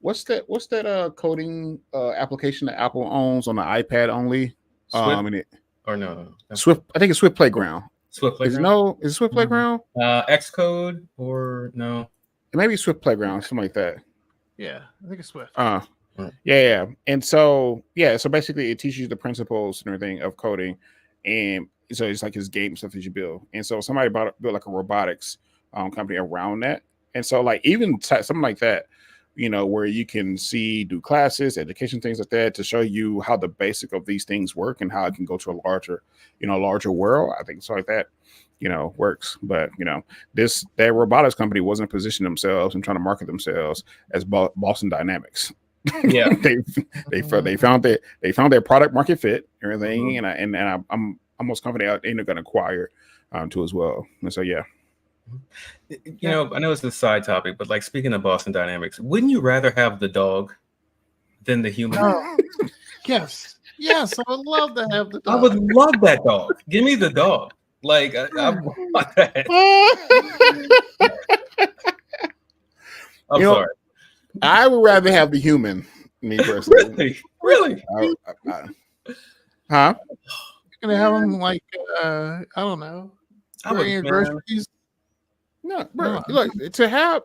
Speaker 1: what's that coding application that Apple owns on the iPad only?
Speaker 3: Swift? No.
Speaker 1: Swift. I think it's Swift Playground.
Speaker 3: Swift Playground.
Speaker 1: Is it Swift Playground?
Speaker 3: Xcode or no?
Speaker 1: It may be Swift Playground, something like that.
Speaker 2: Yeah, I think it's Swift.
Speaker 1: Yeah. And so so basically it teaches you the principles and everything of coding, and so it's like his game stuff that you build. And so somebody built like a robotics company around that. And so like even something like that, where you can do classes, education, things like that, to show you how the basic of these things work and how it can go to a larger world. I think something like that, works. But that robotics company wasn't positioning themselves and trying to market themselves as Boston Dynamics.
Speaker 3: Yeah,
Speaker 1: they found their product market fit, everything, and I'm almost confident they're going to acquire too as well. And so yeah.
Speaker 3: I know it's a side topic, but like speaking of Boston Dynamics, wouldn't you rather have the dog than the human?
Speaker 2: Yes, I would love to have the dog.
Speaker 3: I would love that dog. Give me the dog. Like I want that. I'm sorry.
Speaker 1: I would rather have the human. Me personally.
Speaker 3: Really?
Speaker 1: Huh?
Speaker 2: You're gonna have them like I don't know. Bring your groceries.
Speaker 1: No, bro. Look, to have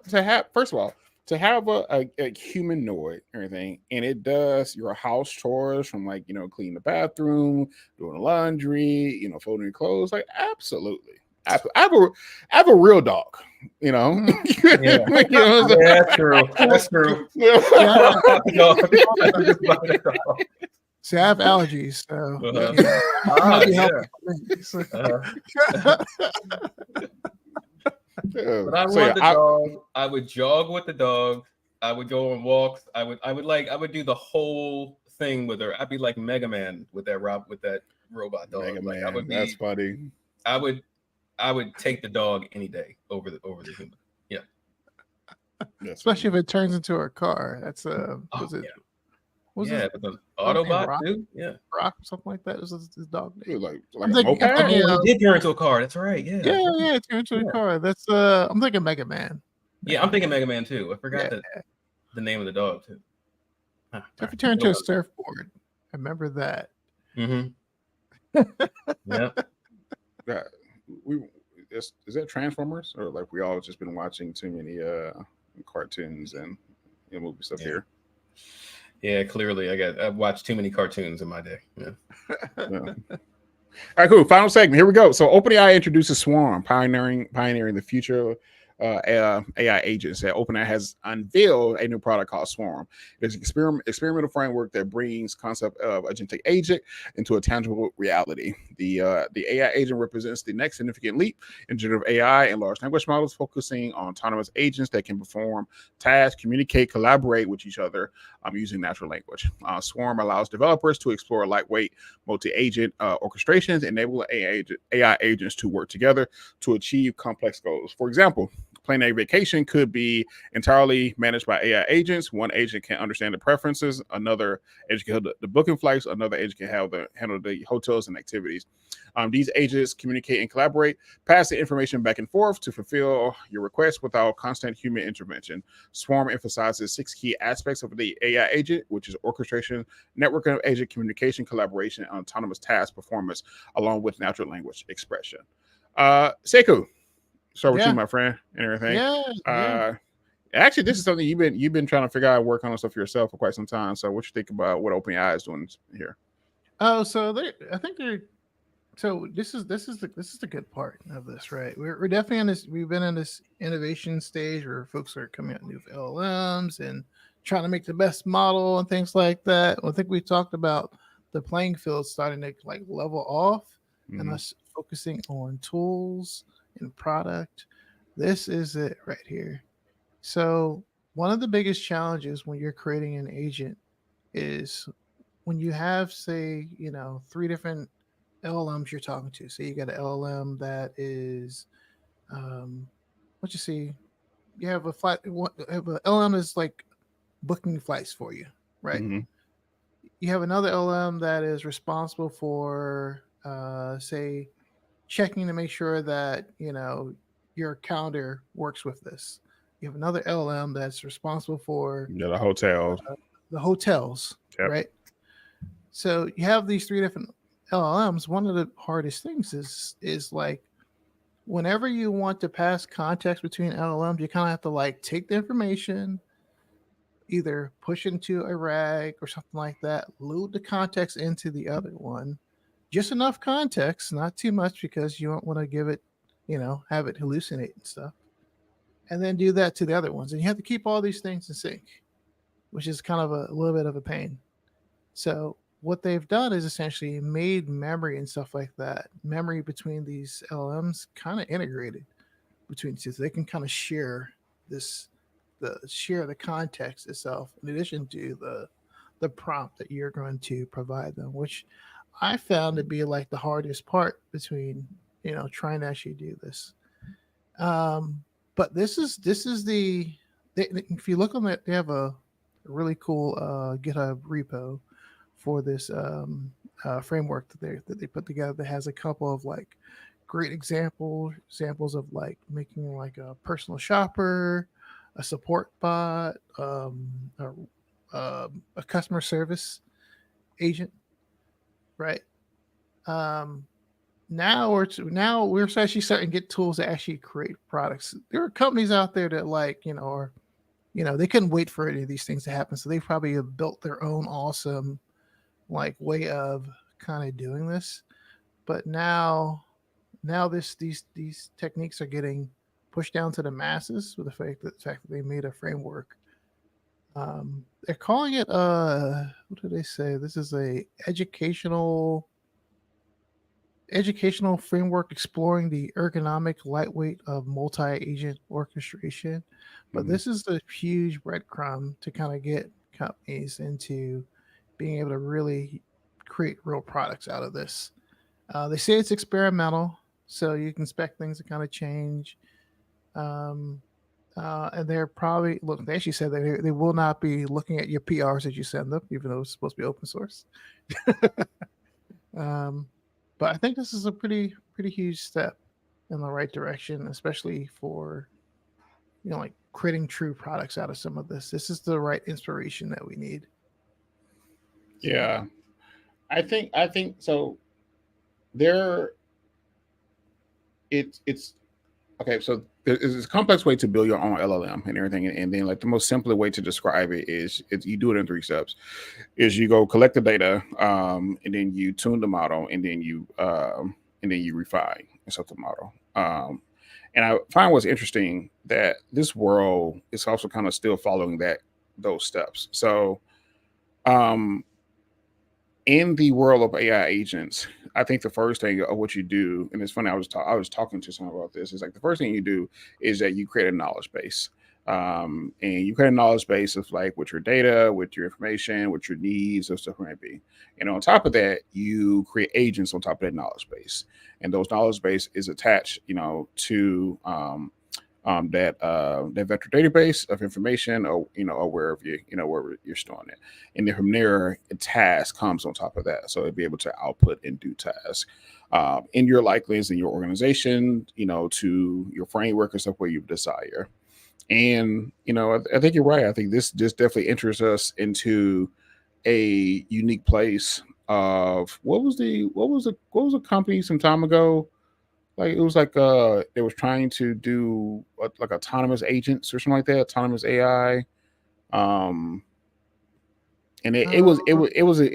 Speaker 1: first of all, to have a humanoid and everything, and it does your house chores from like cleaning the bathroom, doing the laundry, folding your clothes, like absolutely. I have a real dog,
Speaker 3: Yeah, that's true. That's true.
Speaker 2: See, I have allergies, so
Speaker 3: But I want the dog. I would jog with the dog. I would go on walks. I would do the whole thing with her. I'd be like Mega Man with that robot dog.
Speaker 1: Mega Man. That's funny.
Speaker 3: I would take the dog any day over the human. Yeah.
Speaker 2: Especially if it turns into a car. That's
Speaker 3: but the Autobot too. Yeah.
Speaker 2: Rock or something like that. Is his dog name?
Speaker 1: Like
Speaker 3: it did turn into a car. That's right. Yeah.
Speaker 2: Yeah. It turned into a car. That's I'm thinking Mega Man.
Speaker 3: Yeah, I'm thinking Mega Man too. I forgot the name of the dog too.
Speaker 2: If you turn into a surfboard, I remember that.
Speaker 3: Mm-hmm. Yeah.
Speaker 1: Is that Transformers, or like we all just been watching too many cartoons and movie stuff here?
Speaker 3: Yeah, clearly I've watched too many cartoons in my day. Yeah.
Speaker 1: All right, cool. Final segment. Here we go. So OpenAI introduces Swarm, pioneering the future AI agents. That OpenAI has unveiled a new product called Swarm. It's an experimental framework that brings concept of agentic agent into a tangible reality. The AI agent represents the next significant leap in generative AI and large language models, focusing on autonomous agents that can perform tasks, communicate, collaborate with each other using natural language. Swarm allows developers to explore lightweight multi-agent orchestrations, enable AI agents to work together to achieve complex goals. For example, planning a vacation could be entirely managed by AI agents. One agent can understand the preferences, another agent can handle the booking flights, another agent can handle the hotels and activities. These agents communicate and collaborate, pass the information back and forth to fulfill your request without constant human intervention. Swarm emphasizes 6 key aspects of the AI agent, which is orchestration, networking of agent communication, collaboration, and autonomous task performance, along with natural language expression. Sekou, start with you, my friend, and everything. Actually, this is something you've been trying to figure out and work on stuff yourself for quite some time. So, what you think about what OpenAI is doing here?
Speaker 2: Oh, so I think they're. So this is the good part of this, right? We're definitely in this. We've been in this innovation stage where folks are coming out with new LLMs and trying to make the best model and things like that. I think we talked about the playing field starting to like level off, and us focusing on tools and product. This is it right here. So one of the biggest challenges when you're creating an agent is when you have, say, 3 different LLMs you're talking to. So you got an LLM that is, what you see, you have a flight. Have an LLM is like booking flights for you, right? You have another LLM that is responsible for, say, checking to make sure that your calendar works with this. You have another LLM that's responsible for
Speaker 1: the hotels,
Speaker 2: right? So you have these 3 different LLMs. One of the hardest things is like whenever you want to pass context between LLMs, you kind of have to like take the information, either push into a RAG or something like that, load the context into the other one, just enough context, not too much because you don't want to give it, have it hallucinate and stuff, and then do that to the other ones. And you have to keep all these things in sync, which is kind of a little bit of a pain. So what they've done is essentially made memory and stuff like that, memory between these LLMs kind of integrated between two. So they can kind of share the context itself in addition to the prompt that you're going to provide them, which I found to be like the hardest part between, trying to actually do this. But this is if you look on that, they have a really cool GitHub repo for this framework that they put together that has a couple of like great examples of like making like a personal shopper, a support bot, a customer service agent, right? Now we're actually starting to get tools to actually create products. There are companies out there that they couldn't wait for any of these things to happen, so they probably have built their own awesome like way of kind of doing this. But now these techniques are getting pushed down to the masses with the fact that they made a framework. They're calling it what do they say? This is a educational framework exploring the ergonomic lightweight of multi-agent orchestration. But this is a huge breadcrumb to kind of get companies into being able to really create real products out of this. They say it's experimental, so you can expect things to kind of change. And they're probably they actually said that they will not be looking at your PRs that you send them, even though it's supposed to be open source. But I think this is a pretty huge step in the right direction, especially for like creating true products out of some of this. This is the right inspiration that we need.
Speaker 1: Yeah, I think so. It's okay. So there's a complex way to build your own LLM and everything, and then like the most simple way to describe it is you do it in 3 steps. Is you go collect the data, and then you tune the model, and then you refine and set the model. And I find what's interesting that this world is also kind of still following those steps. So, in the world of AI agents, I think the first thing of what you do, and it's funny, I was talking to someone about this, is like the first thing you do is that you create a knowledge base. And you create a knowledge base of like with your data, with your information, with your needs, or stuff might be. And on top of that, you create agents on top of that knowledge base. And those knowledge base is attached, to that vector database of information, or or wherever wherever you're storing it, and then from there, a task comes on top of that, so it'll be able to output and do tasks in your likelihoods in your organization, to your framework and stuff where you desire. And I think you're right. I think this just definitely enters us into a unique place of what was the company some time ago, like it was like they was trying to do like autonomous agents or something like that, autonomous AI. Um and it was a repo, it was a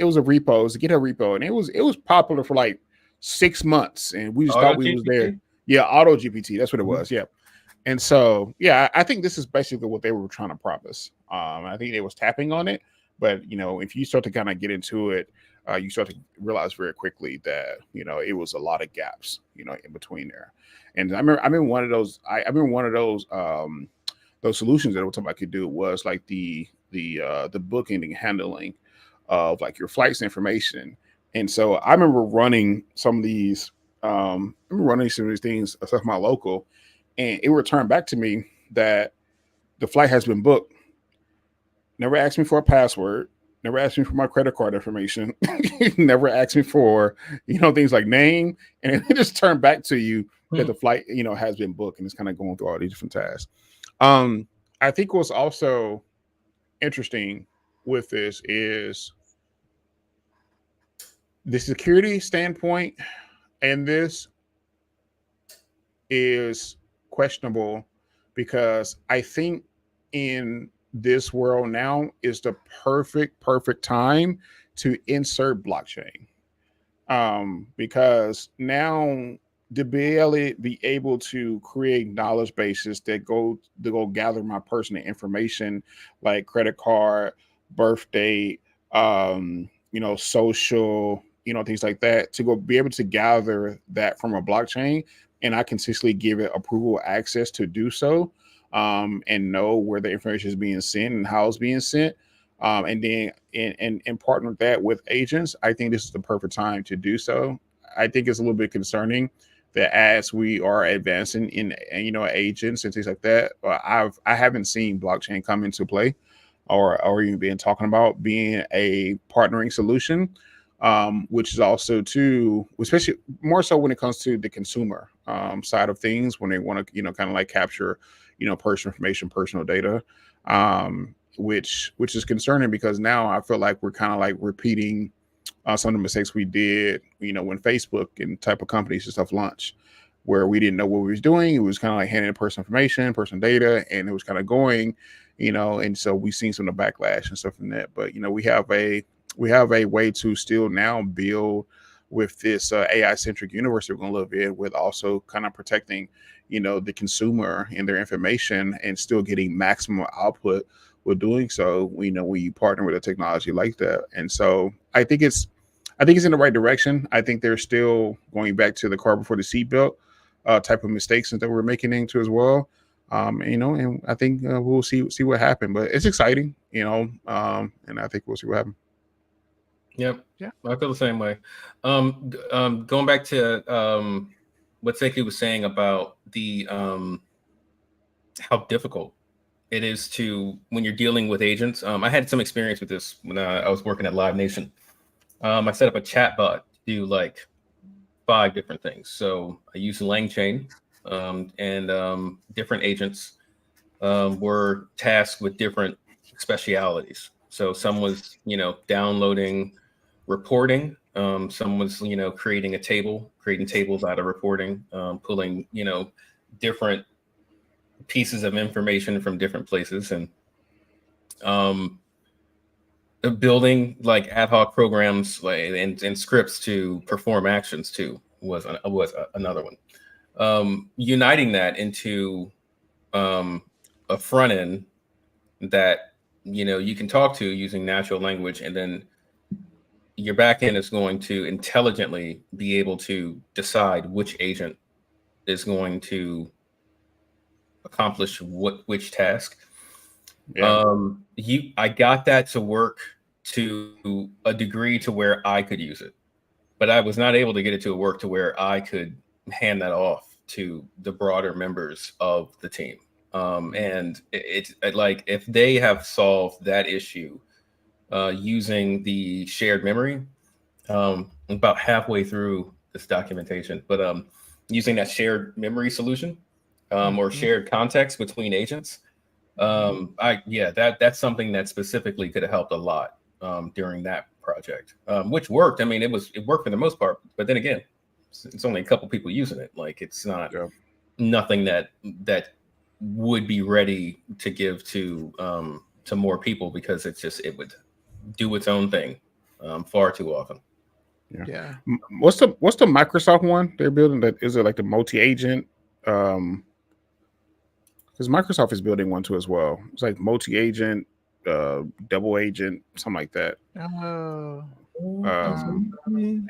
Speaker 1: GitHub repo, and it was popular for like 6 months, and we just
Speaker 3: Auto
Speaker 1: thought we was there.
Speaker 3: GPT?
Speaker 1: Yeah, Auto GPT, that's what it
Speaker 3: Mhm.
Speaker 1: was. Yeah. And so, yeah, I think this is basically what they were trying to promise. I think they was tapping on it, but if you start to kind of get into it, you start to realize very quickly that it was a lot of gaps, in between there. And I remember one of those. I remember one of those solutions that I was talking about could do was like the booking and handling of like your flights information. And so I remember running some of these. I remember running some of these things stuff my local, and it returned back to me that the flight has been booked. Never asked me for a password. Never asked me for my credit card information. Never asked me for things like name, and it just turned back to you that the flight has been booked, and it's kind of going through all these different tasks. I think what's also interesting with this is the security standpoint, and this is questionable because I think in this world now is the perfect time to insert blockchain, because now to be able to create knowledge bases that go gather my personal information like credit card, birth date, social, things like that, to go be able to gather that from a blockchain, and I consistently give it approval access to do so, and know where the information is being sent and how it's being sent, and then and partner that with agents. I think this is the perfect time to do so. I think it's a little bit concerning that as we are advancing in agents and things like that, I haven't seen blockchain come into play, or even being talking about being a partnering solution, which is also too, especially more so when it comes to the consumer side of things, when they want to kind of like capture personal information, personal data, which is concerning, because now I feel like we're kind of like repeating some of the mistakes we did when Facebook and type of companies and stuff launched, where we didn't know what we was doing. It was kind of like handing personal information, personal data, and it was kind of going, and so we've seen some of the backlash and stuff from that. But we have a way to still now build with this AI centric universe that we're going to live in, with also kind of protecting the consumer and their information, and still getting maximum output with doing so. When you partner with a technology like that. And so I think it's in the right direction. I think they're still going back to the car before the seatbelt type of mistakes that we're making into as well. And I think we'll see what happens, but it's exciting, and I think we'll see what happens.
Speaker 3: Yep.
Speaker 2: Yeah.
Speaker 3: I feel the same way. Going back to what Seiki was saying about the how difficult it is when you're dealing with agents. I had some experience with this when I was working at Live Nation. I set up a chatbot to do like 5 different things. So I used LangChain, and different agents were tasked with different specialities. So some was, downloading reporting. Some was, creating tables out of reporting, pulling, different pieces of information from different places, and building like ad hoc programs and scripts to perform actions too was another one. Uniting that into a front end that you can talk to using natural language, and then your back end is going to intelligently be able to decide which agent is going to accomplish which task.
Speaker 1: Yeah.
Speaker 3: I got that to work to a degree to where I could use it, but I was not able to get it to work to where I could hand that off to the broader members of the team. And it's like if they have solved that issue using the shared memory, about halfway through this documentation, but using that shared memory solution or shared context between agents, that's something that specifically could have helped a lot during that project, which worked. I mean, it worked for the most part, but then again, it's only a couple people using it. Like it's not nothing that would be ready to give to more people, because it would do its own thing far too often.
Speaker 2: Yeah.
Speaker 1: What's the Microsoft one they're building? That is it like the multi-agent? Because Microsoft is building one too as well. It's like multi-agent, double agent, something like that.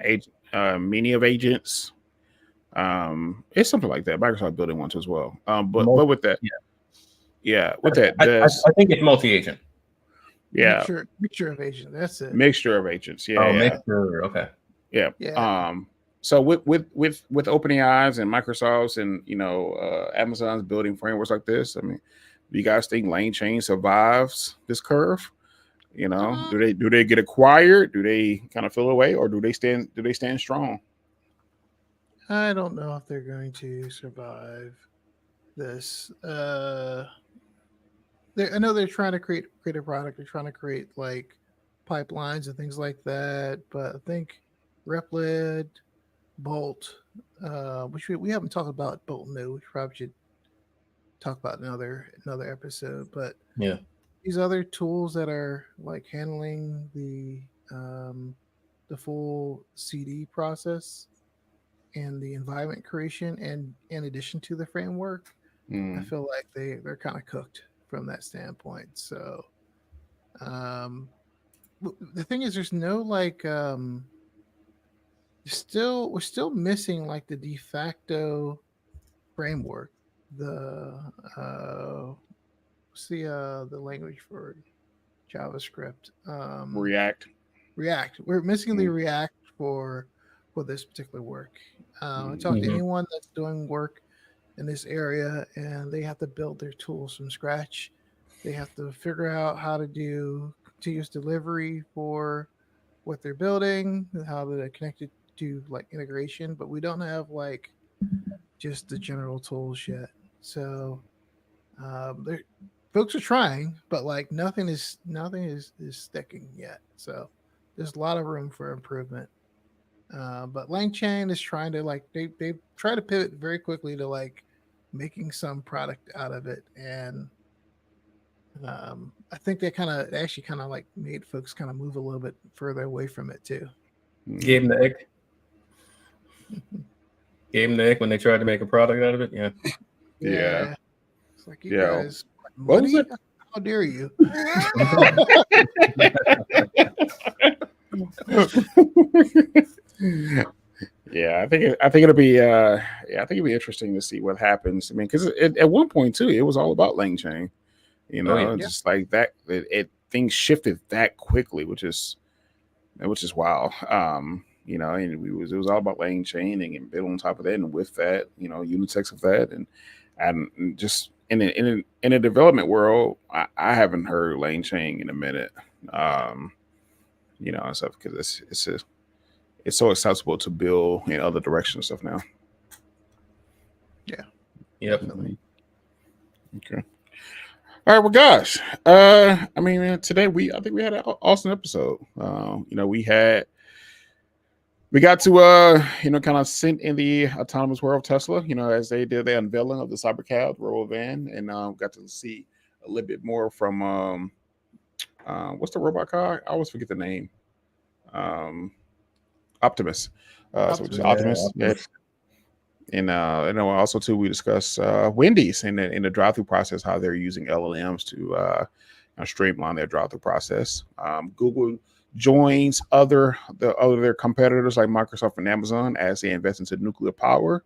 Speaker 1: Agent, many of agents. It's something like that. Microsoft building one too as well. But with that, with that,
Speaker 3: I think it's multi-agent.
Speaker 1: Yeah,
Speaker 2: mixture of agents. That's it.
Speaker 1: Mixture of agents. Yeah.
Speaker 3: Mixture. Okay.
Speaker 1: Yeah. So with OpenAI's and Microsoft's and Amazon's building frameworks like this, I mean, do you guys think LangChain survives this curve? Do they get acquired? Do they kind of fall away, or do they stand strong?
Speaker 2: I don't know if they're going to survive this. I know they're trying to create a product. They're trying to create like pipelines and things like that. But I think Replit, Bolt, which we haven't talked about Bolt New, which probably should talk about another episode. But these other tools that are like handling the full CD process and the environment creation, and in addition to the framework, I feel like they're kind of cooked from that standpoint. So the thing is, there's no like we're still missing like the de facto framework. What's the language for JavaScript?
Speaker 1: React.
Speaker 2: We're missing the React for this particular work. I talk to anyone that's doing work in this area, and they have to build their tools from scratch. They have to figure out how to do continuous delivery for what they're building, how to connect it to like integration, but we don't have like just the general tools yet. So folks are trying, but like nothing is sticking yet. So there's a lot of room for improvement. But LangChain is trying to like they try to pivot very quickly to like making some product out of it, and I think they actually like made folks kind of move a little bit further away from it too.
Speaker 3: Gave them the egg. Gave them the egg when they tried to make a product out of it. Yeah.
Speaker 2: It's like you guys.
Speaker 1: What was it?
Speaker 2: How dare you?
Speaker 1: I think it'll be interesting to see what happens. I mean, because at one point too, it was all about LangChain. Just like that. Things shifted that quickly, which is wild. And it was all about LangChain and build on top of that, and with that, Unitex of that, and just in a development world, I haven't heard LangChain in a minute. And stuff, because it's so accessible to build in other directions and stuff now.
Speaker 3: Yeah. Definitely.
Speaker 1: Okay. All right, well, guys. I mean, today I think we had an awesome episode. We got to kind of sit in the autonomous world of Tesla, as they did the unveiling of the Cybercab Robovan, and got to see a little bit more from what's the robot car? I always forget the name. Optimus. Optimus. Yeah. And also too, we discussed Wendy's in the drive-through process, how they're using LLMs to streamline their drive-through process. Google joins their competitors like Microsoft and Amazon as they invest into nuclear power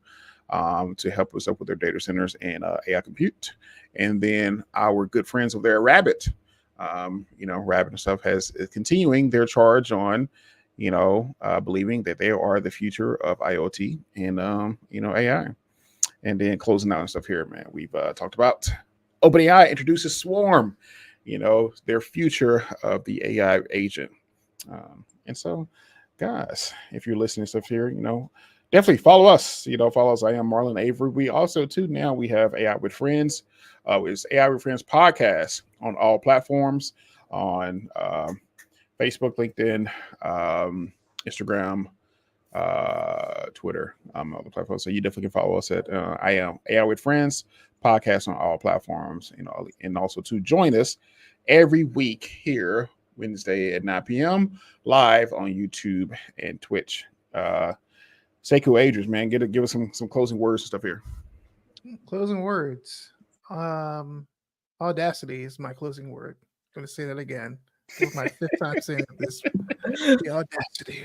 Speaker 1: to help us up with their data centers and AI compute. And then our good friends over there, Rabbit, Rabbit and stuff is continuing their charge on believing that they are the future of IoT and AI. And then closing out and stuff here, man. We've talked about OpenAI introduces Swarm, their future of the AI agent. And so, guys, if you're listening to stuff here, definitely follow us. Follow us. I am Marlon Avery. We also, too, now we have AI with Friends. It's AI with Friends podcast on all platforms, on Facebook, LinkedIn, Instagram, Twitter, all the platforms. So you definitely can follow us at I am AI with Friends podcast on all platforms, and also to join us every week here Wednesday at 9 p.m. live on YouTube and Twitch. Sekou Adrian, man, give us some closing words and stuff here.
Speaker 2: Closing words. Audacity is my closing word. I'm going to say that again. This is my fifth time saying this. The audacity.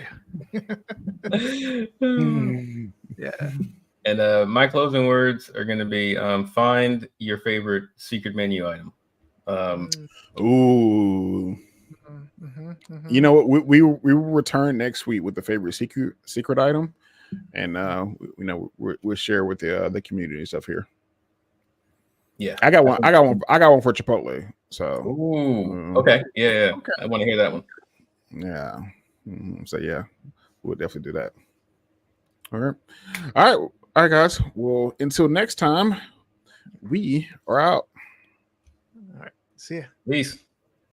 Speaker 2: Yeah.
Speaker 3: And my closing words are going to be find your favorite secret menu item.
Speaker 1: Ooh. You know what? We will return next week with the favorite secret item, and we'll share with the community stuff here.
Speaker 3: Yeah,
Speaker 1: I got one for Chipotle. So,
Speaker 3: okay, yeah. Okay. I want to hear that one.
Speaker 1: Yeah. So yeah, we'll definitely do that. All right, guys. Well, until next time, we are out.
Speaker 2: All right. See ya.
Speaker 3: Peace.